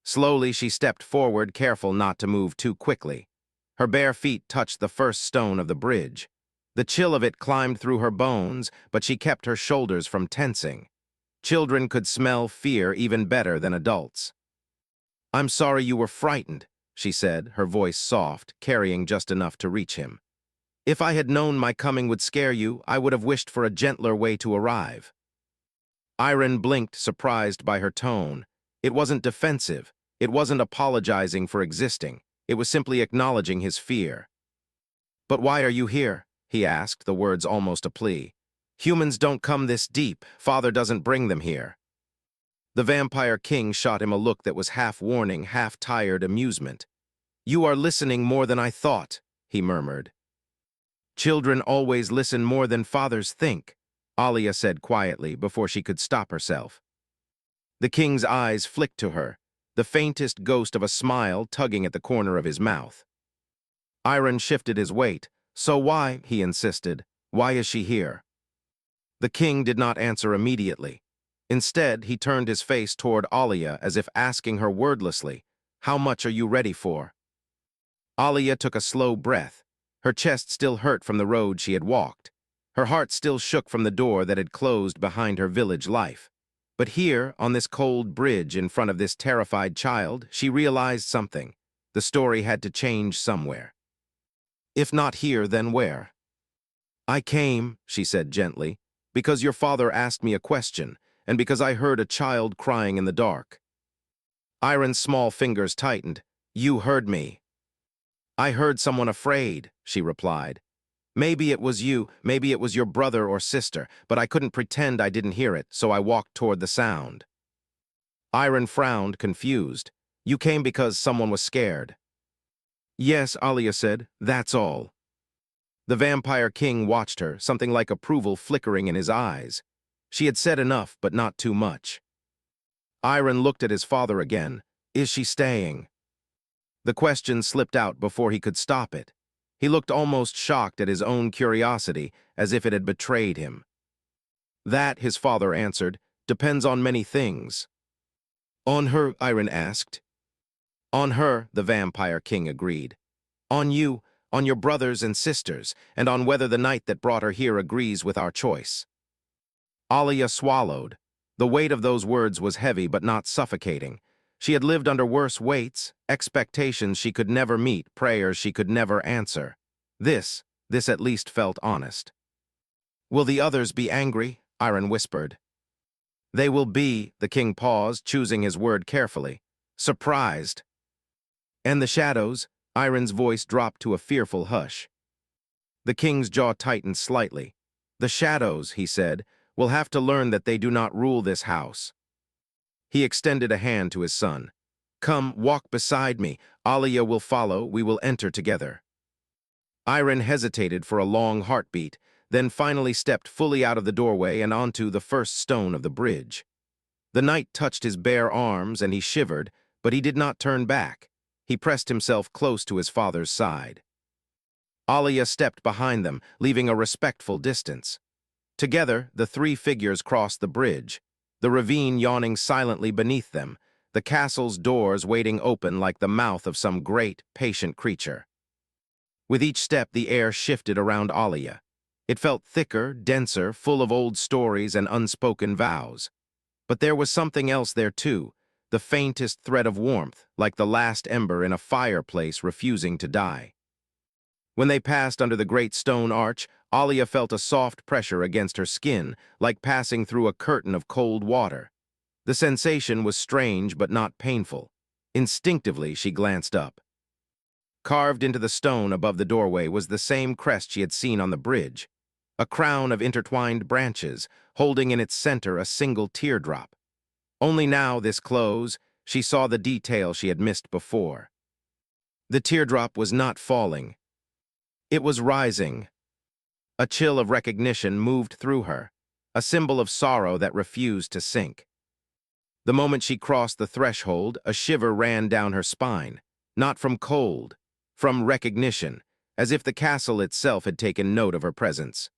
Slowly, she stepped forward, careful not to move too quickly. Her bare feet touched the first stone of the bridge. The chill of it climbed through her bones, but she kept her shoulders from tensing. Children could smell fear even better than adults. "I'm sorry you were frightened," she said, her voice soft, carrying just enough to reach him. "If I had known my coming would scare you, I would have wished for a gentler way to arrive." Iron blinked, surprised by her tone. It wasn't defensive. It wasn't apologizing for existing. It was simply acknowledging his fear. "But why are you here?" he asked, the words almost a plea. "Humans don't come this deep. Father doesn't bring them here." The Vampire King shot him a look that was half warning, half tired amusement. "You are listening more than I thought," he murmured. "Children always listen more than fathers think," Aaliya said quietly before she could stop herself. The king's eyes flicked to her, the faintest ghost of a smile tugging at the corner of his mouth. Iron shifted his weight. "So why," he insisted, "why is she here?" The king did not answer immediately. Instead, he turned his face toward Aaliya as if asking her wordlessly, "How much are you ready for?" Aaliya took a slow breath. Her chest still hurt from the road she had walked. Her heart still shook from the door that had closed behind her village life. But here, on this cold bridge in front of this terrified child, she realized something. The story had to change somewhere. If not here, then where? "I came," she said gently, "because your father asked me a question, and because I heard a child crying in the dark." Iron's small fingers tightened. "You heard me." "I heard someone afraid," she replied. "Maybe it was you, maybe it was your brother or sister, but I couldn't pretend I didn't hear it, so I walked toward the sound." Iron frowned, confused. "You came because someone was scared." Yes, Aaliya said, that's all. The vampire king watched her, something like approval flickering in his eyes. She had said enough, but not too much. Iron looked at his father again. Is she staying? The question slipped out before he could stop it. He looked almost shocked at his own curiosity, as if it had betrayed him. That, his father answered, depends on many things. On her, Iron asked. On her, the vampire king agreed. On you, on your brothers and sisters, and on whether the knight that brought her here agrees with our choice. Aaliya swallowed. The weight of those words was heavy but not suffocating. She had lived under worse weights, expectations she could never meet, prayers she could never answer. This at least felt honest. Will the others be angry? Iron whispered. They will be, the king paused, choosing his word carefully. Surprised. And the shadows? Iron's voice dropped to a fearful hush. The king's jaw tightened slightly. The shadows, he said, will have to learn that they do not rule this house. He extended a hand to his son. Come, walk beside me. Aaliya will follow, we will enter together. Iron hesitated for a long heartbeat, then finally stepped fully out of the doorway and onto the first stone of the bridge. The knight touched his bare arms and he shivered, but he did not turn back. He pressed himself close to his father's side. Aaliya stepped behind them, leaving a respectful distance. Together, the three figures crossed the bridge, the ravine yawning silently beneath them, the castle's doors waiting open like the mouth of some great, patient creature. With each step, the air shifted around Aaliya. It felt thicker, denser, full of old stories and unspoken vows. But there was something else there too, the faintest thread of warmth, like the last ember in a fireplace refusing to die. When they passed under the great stone arch, Aaliya felt a soft pressure against her skin, like passing through a curtain of cold water. The sensation was strange but not painful. Instinctively, she glanced up. Carved into the stone above the doorway was the same crest she had seen on the bridge, a crown of intertwined branches, holding in its center a single teardrop. Only now, this close, she saw the detail she had missed before. The teardrop was not falling. It was rising. A chill of recognition moved through her, a symbol of sorrow that refused to sink. The moment she crossed the threshold, a shiver ran down her spine, not from cold, from recognition, as if the castle itself had taken note of her presence.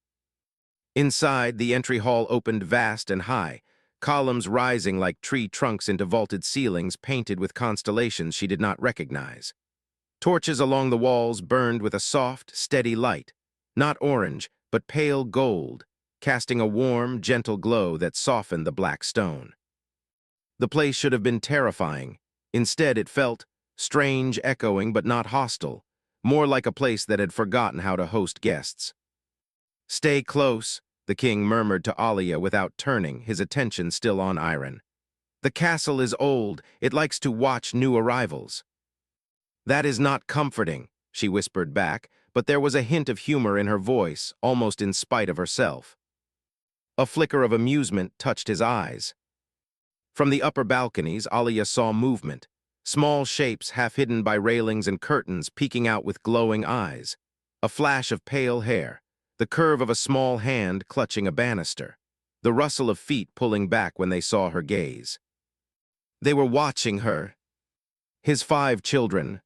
Inside, the entry hall opened vast and high, columns rising like tree trunks into vaulted ceilings painted with constellations she did not recognize. Torches along the walls burned with a soft, steady light, not orange, but pale gold, casting a warm, gentle glow that softened the black stone. The place should have been terrifying. Instead, it felt strange, echoing, but not hostile, more like a place that had forgotten how to host guests. Stay close, the king murmured to Aaliya without turning, his attention still on Iron. The castle is old, it likes to watch new arrivals. That is not comforting, she whispered back, but there was a hint of humor in her voice, almost in spite of herself. A flicker of amusement touched his eyes. From the upper balconies, Aaliya saw movement, small shapes half hidden by railings and curtains peeking out with glowing eyes, a flash of pale hair, the curve of a small hand clutching a banister, the rustle of feet pulling back when they saw her gaze. They were watching her. His 5 children.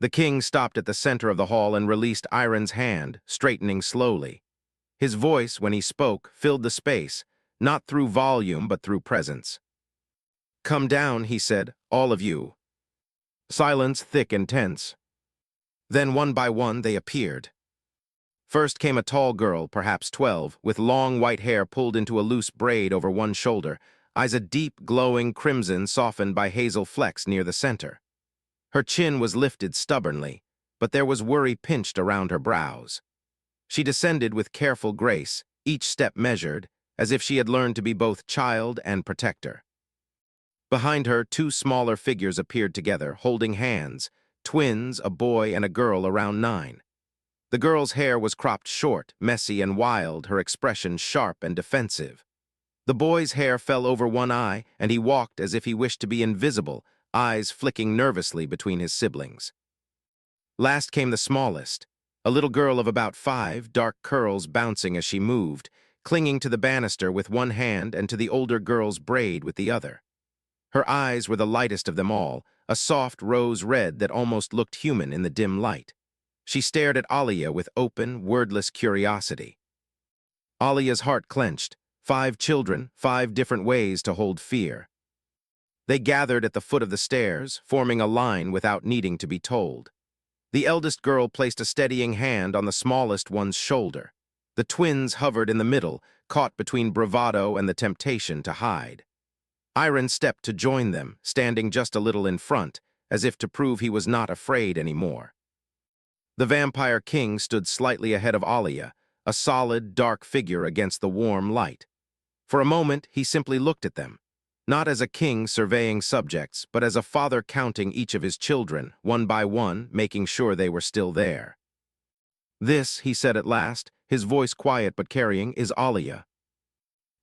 The king stopped at the center of the hall and released Iron's hand, straightening slowly. His voice, when he spoke, filled the space, not through volume but through presence. Come down, he said, all of you. Silence thick and tense. Then one by one they appeared. First came a tall girl, perhaps 12, with long white hair pulled into a loose braid over one shoulder, eyes a deep, glowing crimson softened by hazel flecks near the center. Her chin was lifted stubbornly, but there was worry pinched around her brows. She descended with careful grace, each step measured, as if she had learned to be both child and protector. Behind her, 2 smaller figures appeared together, holding hands, twins, a boy and a girl around 9. The girl's hair was cropped short, messy and wild, her expression sharp and defensive. The boy's hair fell over one eye, and he walked as if he wished to be invisible, eyes flicking nervously between his siblings. Last came the smallest, a little girl of about 5, dark curls bouncing as she moved, clinging to the banister with one hand and to the older girl's braid with the other. Her eyes were the lightest of them all, a soft rose red that almost looked human in the dim light. She stared at Aaliya with open, wordless curiosity. Aaliya's heart clenched. 5 children, 5 different ways to hold fear. They gathered at the foot of the stairs, forming a line without needing to be told. The eldest girl placed a steadying hand on the smallest one's shoulder. The twins hovered in the middle, caught between bravado and the temptation to hide. Iron stepped to join them, standing just a little in front, as if to prove he was not afraid anymore. The vampire king stood slightly ahead of Aaliya, a solid, dark figure against the warm light. For a moment, he simply looked at them, not as a king surveying subjects, but as a father counting each of his children, one by one, making sure they were still there. "This," he said at last, his voice quiet but carrying, "is Aaliya."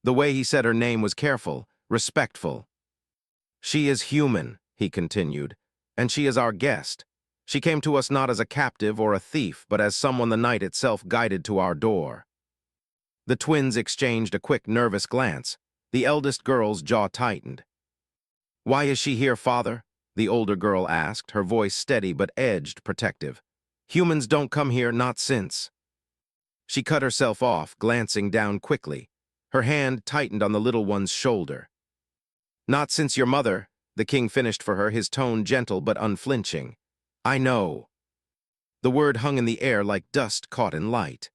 The way he said her name was careful, respectful. "She is human," he continued, "and she is our guest. She came to us not as a captive or a thief, but as someone the night itself guided to our door." The twins exchanged a quick, nervous glance. The eldest girl's jaw tightened. "Why is she here, father?" the older girl asked, her voice steady but edged, protective. "Humans don't come here, not since." She cut herself off, glancing down quickly. Her hand tightened on the little one's shoulder. "Not since your mother," the king finished for her, his tone gentle but unflinching. "I know." The word hung in the air like dust caught in light.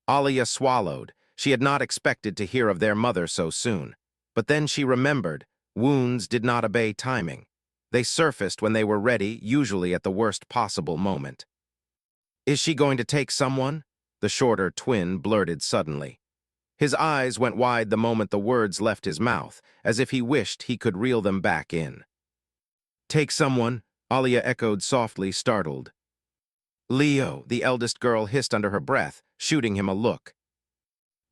Aaliya swallowed. She had not expected to hear of their mother so soon. But then she remembered, wounds did not obey timing. They surfaced when they were ready, usually at the worst possible moment. "Is she going to take someone?" the shorter twin blurted suddenly. His eyes went wide the moment the words left his mouth, as if he wished he could reel them back in. "Take someone?" Aaliya echoed softly, startled. "Leo," the eldest girl hissed under her breath, shooting him a look.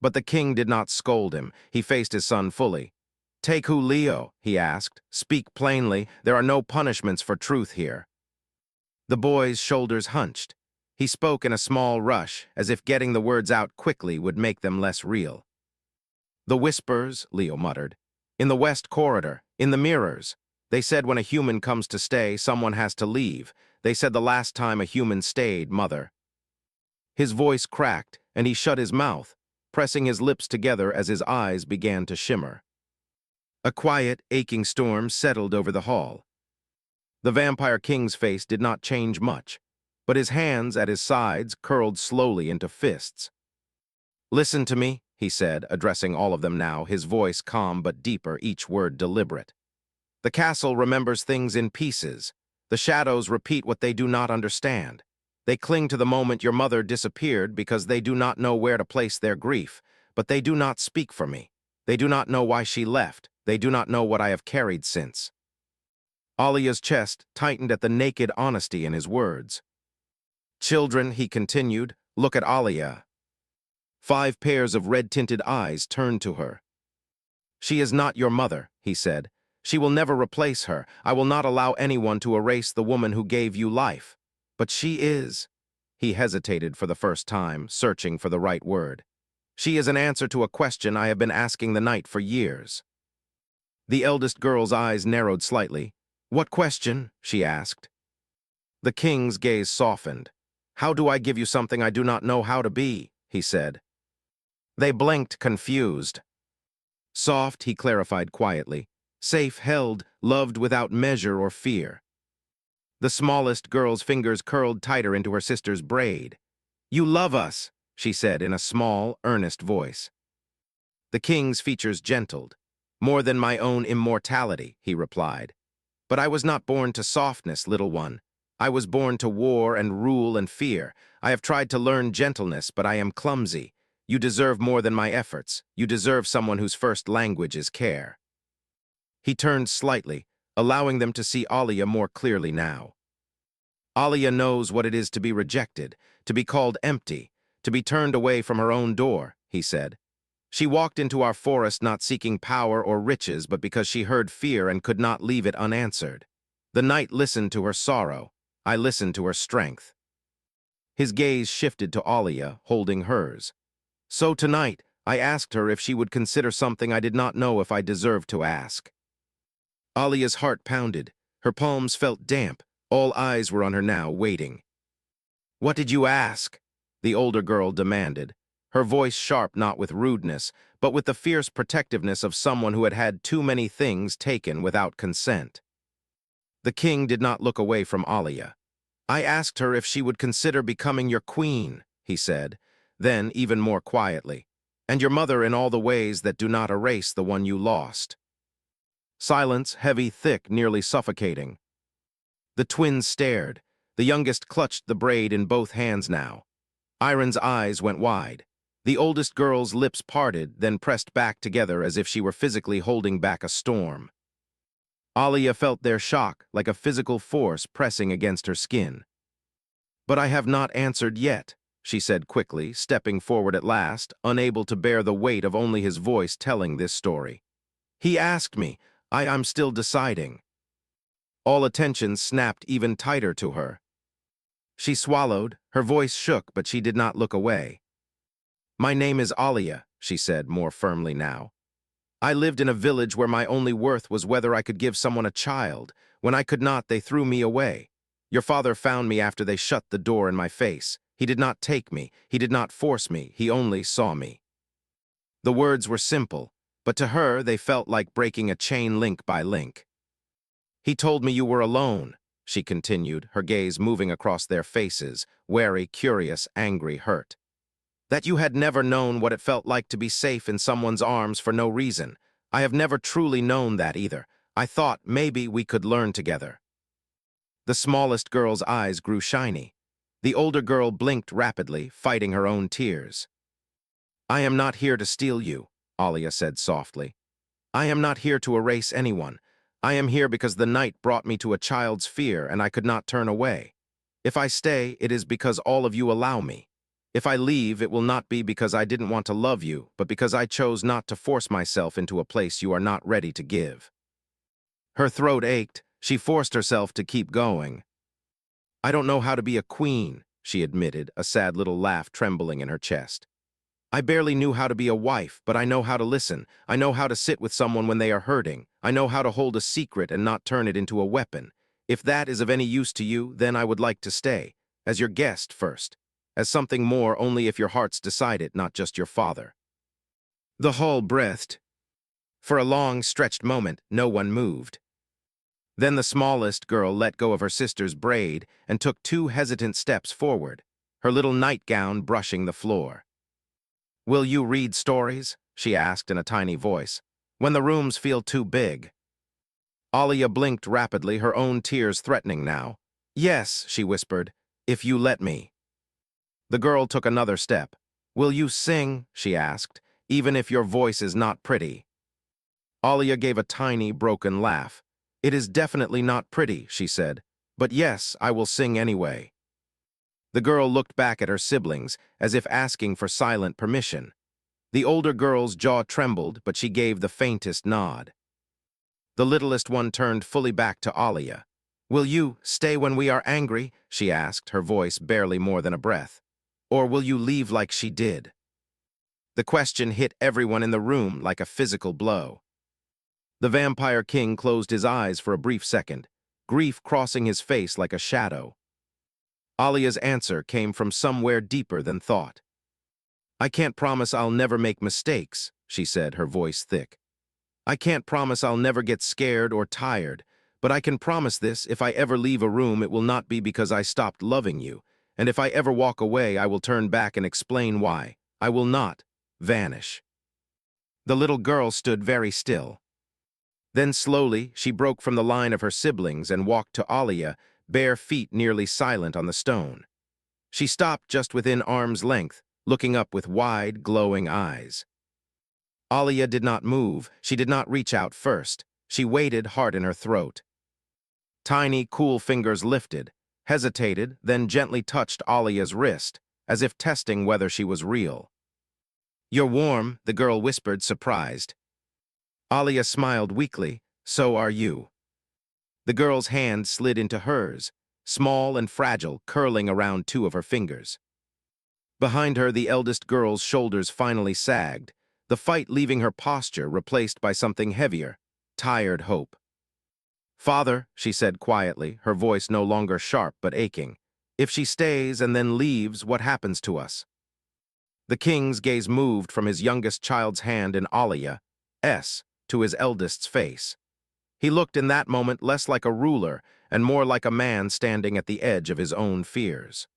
But the king did not scold him. He faced his son fully. "Take who, Leo?" he asked. "Speak plainly. There are no punishments for truth here." The boy's shoulders hunched. He spoke in a small rush, as if getting the words out quickly would make them less real. "The whispers," Leo muttered. "In the west corridor, in the mirrors. They said when a human comes to stay, someone has to leave. They said the last time a human stayed, mother." His voice cracked, and he shut his mouth, pressing his lips together as his eyes began to shimmer. A quiet, aching storm settled over the hall. The vampire king's face did not change much, but his hands at his sides curled slowly into fists. "Listen to me," he said, addressing all of them now, his voice calm but deeper, each word deliberate. "The castle remembers things in pieces. The shadows repeat what they do not understand. They cling to the moment your mother disappeared because they do not know where to place their grief, but they do not speak for me. They do not know why she left. They do not know what I have carried since." Aaliya's chest tightened at the naked honesty in his words. "Children," he continued, "look at Aaliya." 5 pairs of red-tinted eyes turned to her. "She is not your mother," he said. "She will never replace her. I will not allow anyone to erase the woman who gave you life. But she is—" He hesitated for the first time, searching for the right word. "She is an answer to a question I have been asking the night for years." The eldest girl's eyes narrowed slightly. "What question?" she asked. The king's gaze softened. "How do I give you something I do not know how to be?" he said. They blinked, confused. "Soft," he clarified quietly. "Safe held, loved without measure or fear." The smallest girl's fingers curled tighter into her sister's braid. "You love us," she said in a small, earnest voice. The king's features gentled. "More than my own immortality," he replied. "But I was not born to softness, little one. I was born to war and rule and fear. I have tried to learn gentleness, but I am clumsy. You deserve more than my efforts. You deserve someone whose first language is care." He turned slightly, allowing them to see Aaliya more clearly now. "Aaliya knows what it is to be rejected, to be called empty, to be turned away from her own door," he said. "She walked into our forest not seeking power or riches, but because she heard fear and could not leave it unanswered. The night listened to her sorrow. I listened to her strength. His gaze shifted to Aaliya, holding hers. So tonight, I asked her if she would consider something I did not know if I deserved to ask. Aaliya's heart pounded. Her palms felt damp. All eyes were on her now, waiting. "What did you ask?" the older girl demanded, her voice sharp not with rudeness, but with the fierce protectiveness of someone who had had too many things taken without consent. The king did not look away from Aaliya. "I asked her if she would consider becoming your queen," he said, then even more quietly, "and your mother in all the ways that do not erase the one you lost." Silence, heavy, thick, nearly suffocating. The twins stared. The youngest clutched the braid in both hands now. Iron's eyes went wide. The oldest girl's lips parted, then pressed back together as if she were physically holding back a storm. Aaliya felt their shock, like a physical force pressing against her skin. "But I have not answered yet," she said quickly, stepping forward at last, unable to bear the weight of only his voice telling this story. "He asked me. I'm still deciding." All attention snapped even tighter to her. She swallowed, her voice shook, but she did not look away. "My name is Aaliya," she said more firmly now. "I lived in a village where my only worth was whether I could give someone a child. When I could not, they threw me away. Your father found me after they shut the door in my face. He did not take me, he did not force me, he only saw me." The words were simple, but to her they felt like breaking a chain link by link. "He told me you were alone," she continued, her gaze moving across their faces, wary, curious, angry, hurt. "That you had never known what it felt like to be safe in someone's arms for no reason. I have never truly known that either. I thought maybe we could learn together." The smallest girl's eyes grew shiny. The older girl blinked rapidly, fighting her own tears. "I am not here to steal you," Aaliya said softly. "I am not here to erase anyone. I am here because the night brought me to a child's fear and I could not turn away. If I stay, it is because all of you allow me. If I leave, it will not be because I didn't want to love you, but because I chose not to force myself into a place you are not ready to give." Her throat ached. She forced herself to keep going. "I don't know how to be a queen," she admitted, a sad little laugh trembling in her chest. "I barely knew how to be a wife, but I know how to listen. I know how to sit with someone when they are hurting. I know how to hold a secret and not turn it into a weapon. If that is of any use to you, then I would like to stay. As your guest first. As something more only if your hearts decide it, not just your father." The hall breathed. For a long, stretched moment, no one moved. Then the smallest girl let go of her sister's braid and took 2 hesitant steps forward, her little nightgown brushing the floor. "Will you read stories?" she asked in a tiny voice. "When the rooms feel too big." Aaliya blinked rapidly, her own tears threatening now. "Yes," she whispered, "if you let me." The girl took another step. "Will you sing?" she asked, "even if your voice is not pretty?" Aaliya gave a tiny, broken laugh. "It is definitely not pretty," she said, "but yes, I will sing anyway." The girl looked back at her siblings, as if asking for silent permission. The older girl's jaw trembled, but she gave the faintest nod. The littlest one turned fully back to Aaliya. "Will you stay when we are angry?" she asked, her voice barely more than a breath. "Or will you leave like she did?" The question hit everyone in the room like a physical blow. The vampire king closed his eyes for a brief second, grief crossing his face like a shadow. Aaliya's answer came from somewhere deeper than thought. "I can't promise I'll never make mistakes," she said, her voice thick. "I can't promise I'll never get scared or tired, but I can promise this: if I ever leave a room, it will not be because I stopped loving you, and if I ever walk away, I will turn back and explain why. I will not vanish." The little girl stood very still. Then slowly, she broke from the line of her siblings and walked to Aaliya, bare feet nearly silent on the stone. She stopped just within arm's length, looking up with wide, glowing eyes. Aaliya did not move. She did not reach out first. She waited, heart in her throat. Tiny, cool fingers lifted, hesitated, then gently touched Aaliya's wrist, as if testing whether she was real. "You're warm," the girl whispered, surprised. Aaliya smiled weakly. "So are you." The girl's hand slid into hers. small and fragile, curling around two of her fingers. Behind her, the eldest girl's shoulders finally sagged, the fight leaving her posture replaced by something heavier, tired hope. "Father," she said quietly, her voice no longer sharp but aching, "if she stays and then leaves, what happens to us?" The king's gaze moved from his youngest child's hand in Aaliya, to his eldest's face. He looked in that moment less like a ruler and more like a man standing at the edge of his own fears.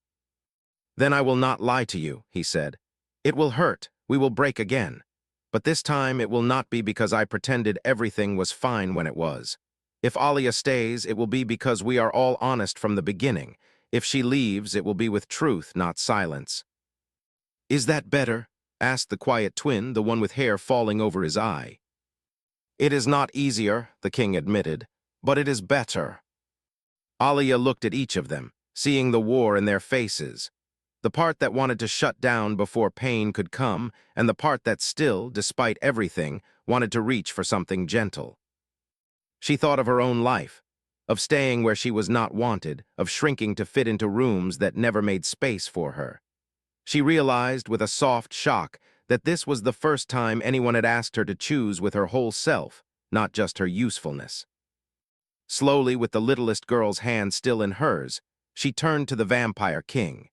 "Then I will not lie to you," he said. "It will hurt, we will break again. But this time it will not be because I pretended everything was fine when it was. If Aaliya stays, it will be because we are all honest from the beginning. If she leaves, it will be with truth, not silence." "Is that better?" asked the quiet twin, the one with hair falling over his eye. "It is not easier," the king admitted, "but it is better." Aaliya looked at each of them, seeing the war in their faces. The part that wanted to shut down before pain could come, and the part that still, despite everything, wanted to reach for something gentle. She thought of her own life, of staying where she was not wanted, of shrinking to fit into rooms that never made space for her. She realized with a soft shock that this was the first time anyone had asked her to choose with her whole self, not just her usefulness. Slowly, with the littlest girl's hand still in hers, she turned to the vampire king.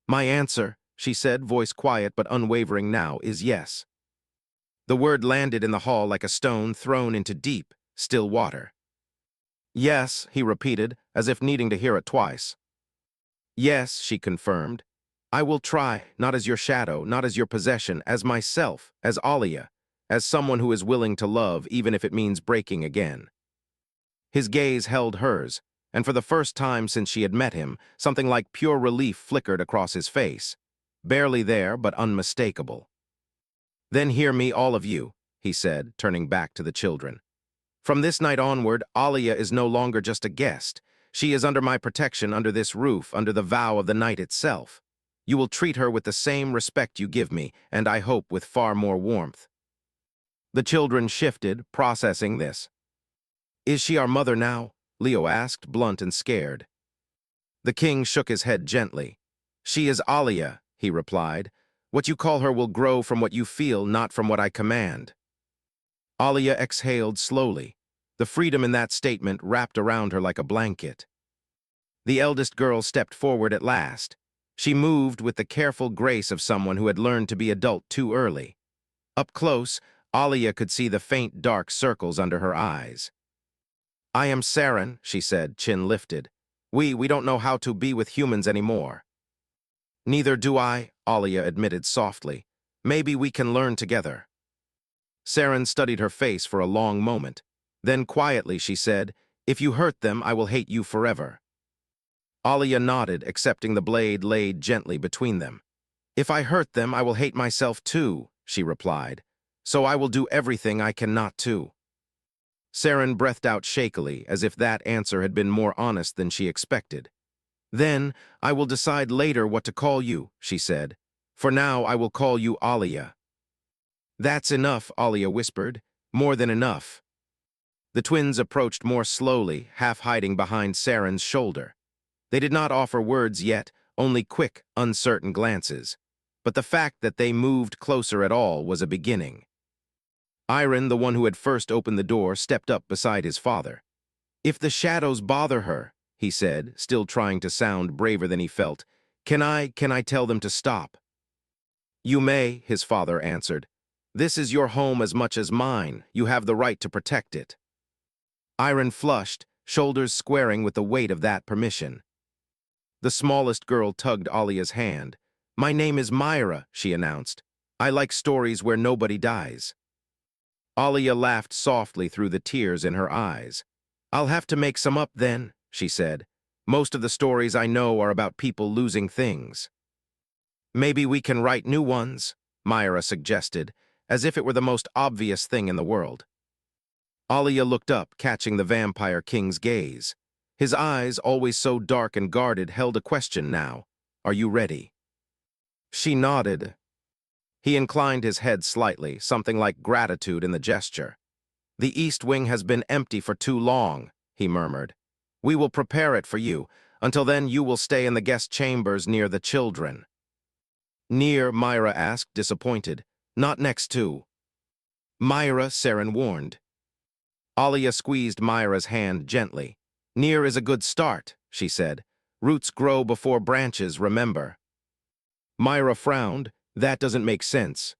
"My answer," she said, voice quiet but unwavering now, "is yes." The word landed in the hall like a stone thrown into deep, still water. "Yes," he repeated, as if needing to hear it twice. "Yes," she confirmed. "I will try, not as your shadow, not as your possession, as myself, as Aaliya, as someone who is willing to love even if it means breaking again." His gaze held hers, and for the first time since she had met him, something like pure relief flickered across his face. Barely there, but unmistakable. "Then hear me, all of you," he said, turning back to the children. "From this night onward, Aaliya is no longer just a guest. She is under my protection, under this roof, under the vow of the night itself. You will treat her with the same respect you give me, and I hope with far more warmth." The children shifted, processing this. "Is she our mother now?" Leo asked, blunt and scared. The king shook his head gently. "She is Aaliya," he replied. "What you call her will grow from what you feel, not from what I command." Aaliya exhaled slowly. The freedom in that statement wrapped around her like a blanket. The eldest girl stepped forward at last. She moved with the careful grace of someone who had learned to be adult too early. Up close, Aaliya could see the faint dark circles under her eyes. "I am Saren," she said, chin lifted. We don't know how to be with humans anymore." "Neither do I," Aaliya admitted softly. "Maybe we can learn together." Saren studied her face for a long moment. Then quietly she said, "If you hurt them, I will hate you forever." Aaliya nodded, accepting the blade laid gently between them. "If I hurt them, I will hate myself too," she replied. "So I will do everything I cannot too." Saren breathed out shakily, as if that answer had been more honest than she expected. "Then, I will decide later what to call you," she said. "For now, I will call you Aaliya." "That's enough," Aaliya whispered. "More than enough." The twins approached more slowly, half hiding behind Saren's shoulder. They did not offer words yet, only quick, uncertain glances. But the fact that they moved closer at all was a beginning. Iron, the one who had first opened the door, stepped up beside his father. "If the shadows bother her," he said, still trying to sound braver than he felt, can I tell them to stop?" "You may," his father answered. "This is your home as much as mine. You have the right to protect it." Iron flushed, shoulders squaring with the weight of that permission. The smallest girl tugged Aaliya's hand. "My name is Myra," she announced. "I like stories where nobody dies." Aaliya laughed softly through the tears in her eyes. "I'll have to make some up then," she said. "Most of the stories I know are about people losing things." "Maybe we can write new ones," Myra suggested, as if it were the most obvious thing in the world. Aaliya looked up, catching the vampire king's gaze. His eyes, always so dark and guarded, held a question now. "Are you ready?" She nodded. He inclined his head slightly, something like gratitude in the gesture. "The East Wing has been empty for too long," he murmured. We will prepare it for you. Until then, you will stay in the guest chambers near the children." "Near?" Myra asked, disappointed. "Not next to." "Myra," Saren warned. Aaliya squeezed Myra's hand gently. "Near is a good start," she said. "Roots grow before branches, remember." Myra frowned. "That doesn't make sense."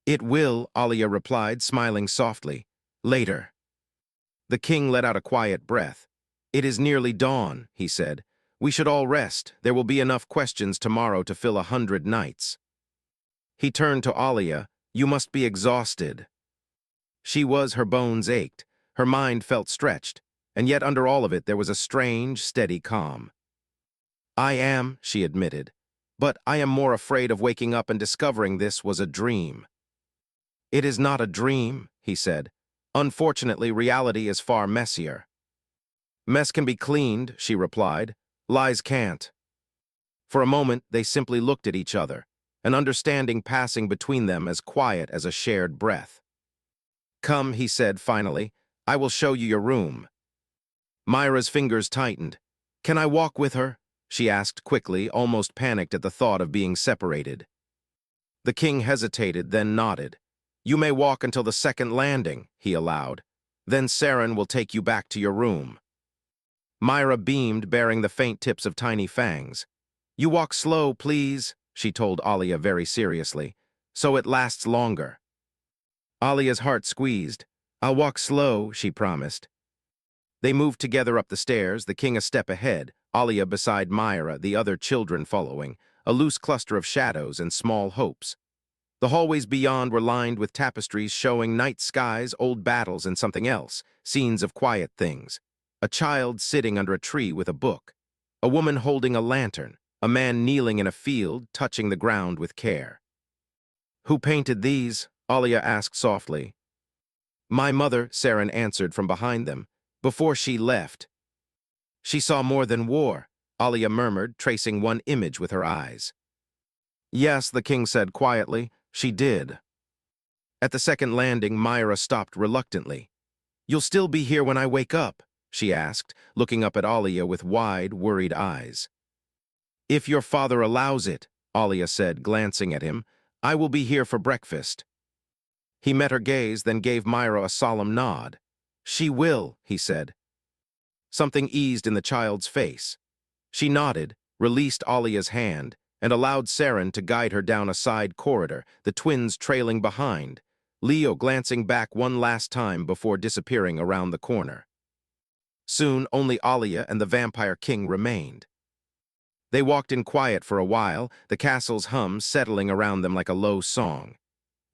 "It will," Aaliya replied, smiling softly. "Later." The king let out a quiet breath. "It is nearly dawn," he said. "We should all rest. There will be enough questions tomorrow to fill 100 nights." He turned to Aaliya. "You must be exhausted." She was, her bones ached, her mind felt stretched, and yet under all of it there was a strange, steady calm. "I am," she admitted, "but I am more afraid of waking up and discovering this was a dream." "It is not a dream," he said. "Unfortunately, reality is far messier." "Mess can be cleaned," she replied. "Lies can't." For a moment, they simply looked at each other, an understanding passing between them as quiet as a shared breath. "Come," he said finally. "I will show you your room." Myra's fingers tightened. "Can I walk with her?" she asked quickly, almost panicked at the thought of being separated. The king hesitated, then nodded. "You may walk until the second landing," he allowed. "Then Saren will take you back to your room." Myra beamed, bearing the faint tips of tiny fangs. "You walk slow, please," she told Aaliya very seriously, "so it lasts longer." Aaliya's heart squeezed. "I'll walk slow," she promised. They moved together up the stairs, the king a step ahead, Aaliya beside Myra, the other children following, a loose cluster of shadows and small hopes. The hallways beyond were lined with tapestries showing night skies, old battles, and something else, scenes of quiet things. A child sitting under a tree with a book, a woman holding a lantern, a man kneeling in a field, touching the ground with care. "Who painted these?" Aaliya asked softly. "My mother," Saren answered from behind them, "before she left." "She saw more than war," Aaliya murmured, tracing one image with her eyes. "Yes," the king said quietly, "she did." At the second landing, Myra stopped reluctantly. "You'll still be here when I wake up?" she asked, looking up at Aaliya with wide, worried eyes. "If your father allows it," Aaliya said, glancing at him, "I will be here for breakfast." He met her gaze, then gave Myra a solemn nod. "She will," he said. Something eased in the child's face. She nodded, released Aaliya's hand, and allowed Saren to guide her down a side corridor, the twins trailing behind, Leo glancing back one last time before disappearing around the corner. Soon, only Aaliya and the Vampire King remained. They walked in quiet for a while, the castle's hum settling around them like a low song.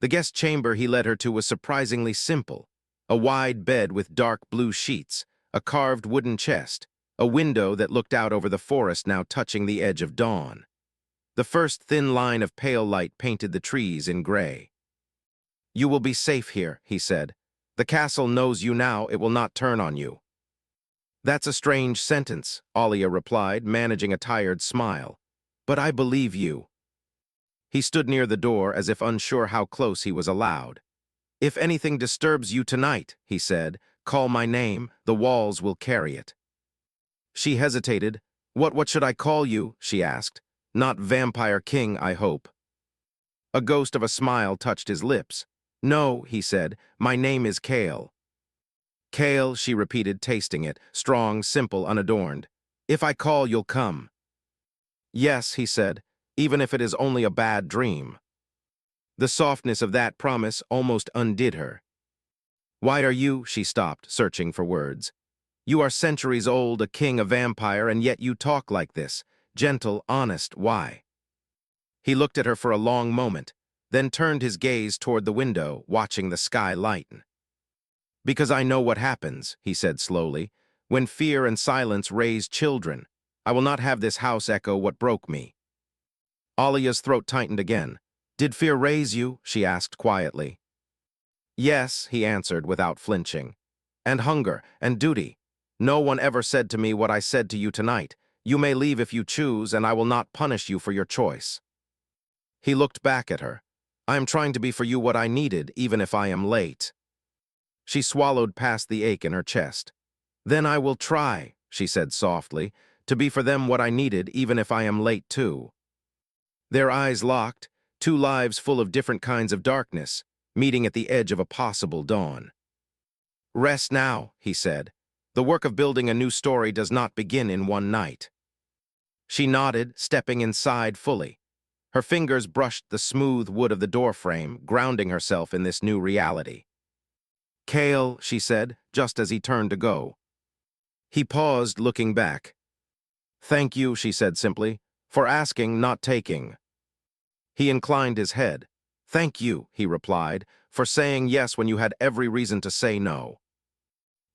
The guest chamber he led her to was surprisingly simple. A wide bed with dark blue sheets, a carved wooden chest, a window that looked out over the forest now touching the edge of dawn. The first thin line of pale light painted the trees in gray. "You will be safe here," he said. "The castle knows you now, it will not turn on you." "That's a strange sentence," Aaliya replied, managing a tired smile. "But I believe you." He stood near the door as if unsure how close he was allowed. "If anything disturbs you tonight," he said, "call my name, the walls will carry it." She hesitated. What should I call you?" she asked. "Not Vampire King, I hope." A ghost of a smile touched his lips. "No," he said, "my name is Kale." "Kale," she repeated, tasting it, strong, simple, unadorned. "If I call, you'll come." "Yes," he said, "even if it is only a bad dream." The softness of that promise almost undid her. "Why are you?" she stopped, searching for words. "You are centuries old, a king, a vampire, and yet you talk like this. Gentle, honest, why?" He looked at her for a long moment, then turned his gaze toward the window, watching the sky lighten. "Because I know what happens," he said slowly, "when fear and silence raise children. I will not have this house echo what broke me." Aaliya's throat tightened again. "Did fear raise you?" she asked quietly. "Yes," he answered without flinching. "And hunger, and duty. No one ever said to me what I said to you tonight. You may leave if you choose, and I will not punish you for your choice." He looked back at her. "I am trying to be for you what I needed, even if I am late." She swallowed past the ache in her chest. "Then I will try," she said softly, to be for them what I needed, even if I am late too. Their eyes locked, two lives full of different kinds of darkness, meeting at the edge of a possible dawn. Rest now, he said. The work of building a new story does not begin in one night. She nodded, stepping inside fully. Her fingers brushed the smooth wood of the doorframe, grounding herself in this new reality. Kale, she said, just as he turned to go. He paused, looking back. Thank you, she said simply, for asking, not taking. He inclined his head. Thank you, he replied, for saying yes when you had every reason to say no.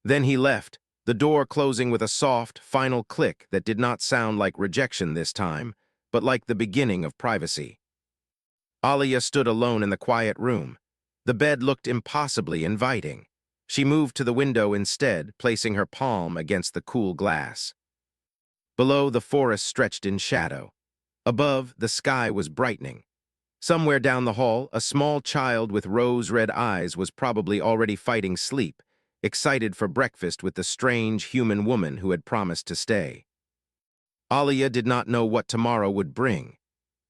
Then he left, the door closing with a soft, final click that did not sound like rejection this time, but like the beginning of privacy. Aaliya stood alone in the quiet room. The bed looked impossibly inviting. She moved to the window instead, placing her palm against the cool glass. Below, the forest stretched in shadow. Above, the sky was brightening. Somewhere down the hall, a small child with rose-red eyes was probably already fighting sleep, excited for breakfast with the strange human woman who had promised to stay. Aaliya did not know what tomorrow would bring.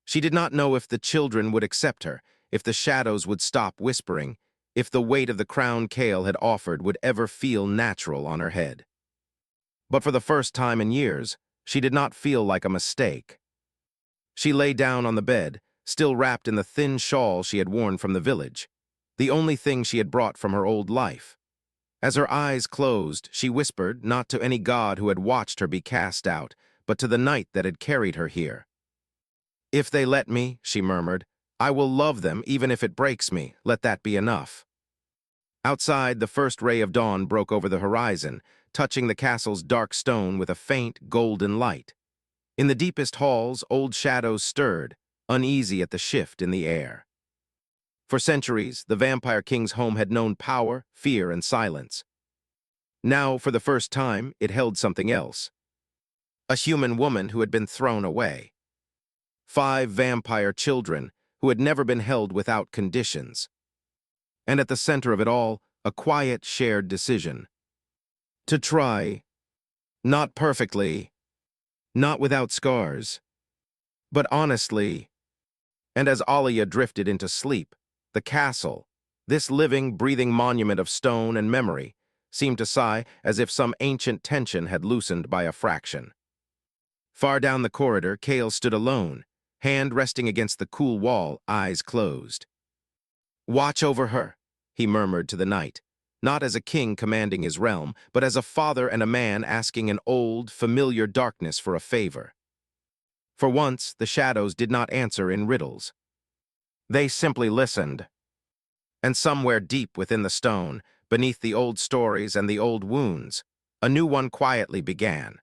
She did not know if the children would accept her, if the shadows would stop whispering, if the weight of the crown Kale had offered would ever feel natural on her head. But for the first time in years, she did not feel like a mistake. She lay down on the bed, still wrapped in the thin shawl she had worn from the village, the only thing she had brought from her old life. As her eyes closed, she whispered, not to any god who had watched her be cast out, but to the night that had carried her here. If they let me, she murmured, I will love them even if it breaks me, let that be enough. Outside, the first ray of dawn broke over the horizon, touching the castle's dark stone with a faint, golden light. In the deepest halls, old shadows stirred, uneasy at the shift in the air. For centuries, the Vampire King's home had known power, fear, and silence. Now, for the first time, it held something else. A human woman who had been thrown away. 5 vampire children who had never been held without conditions. And at the center of it all, a quiet, shared decision. To try. Not perfectly. Not without scars. But honestly. And as Aaliya drifted into sleep, the castle, this living, breathing monument of stone and memory, seemed to sigh as if some ancient tension had loosened by a fraction. Far down the corridor, Kale stood alone, hand resting against the cool wall, eyes closed. Watch over her, he murmured to the night, not as a king commanding his realm, but as a father and a man asking an old, familiar darkness for a favor. For once, the shadows did not answer in riddles. They simply listened. And somewhere deep within the stone, beneath the old stories and the old wounds, a new one quietly began.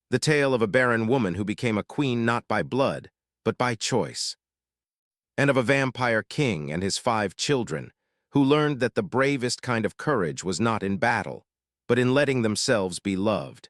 The tale of a barren woman who became a queen not by blood, but by choice. And of a vampire king and his 5 children, who learned that the bravest kind of courage was not in battle, but in letting themselves be loved.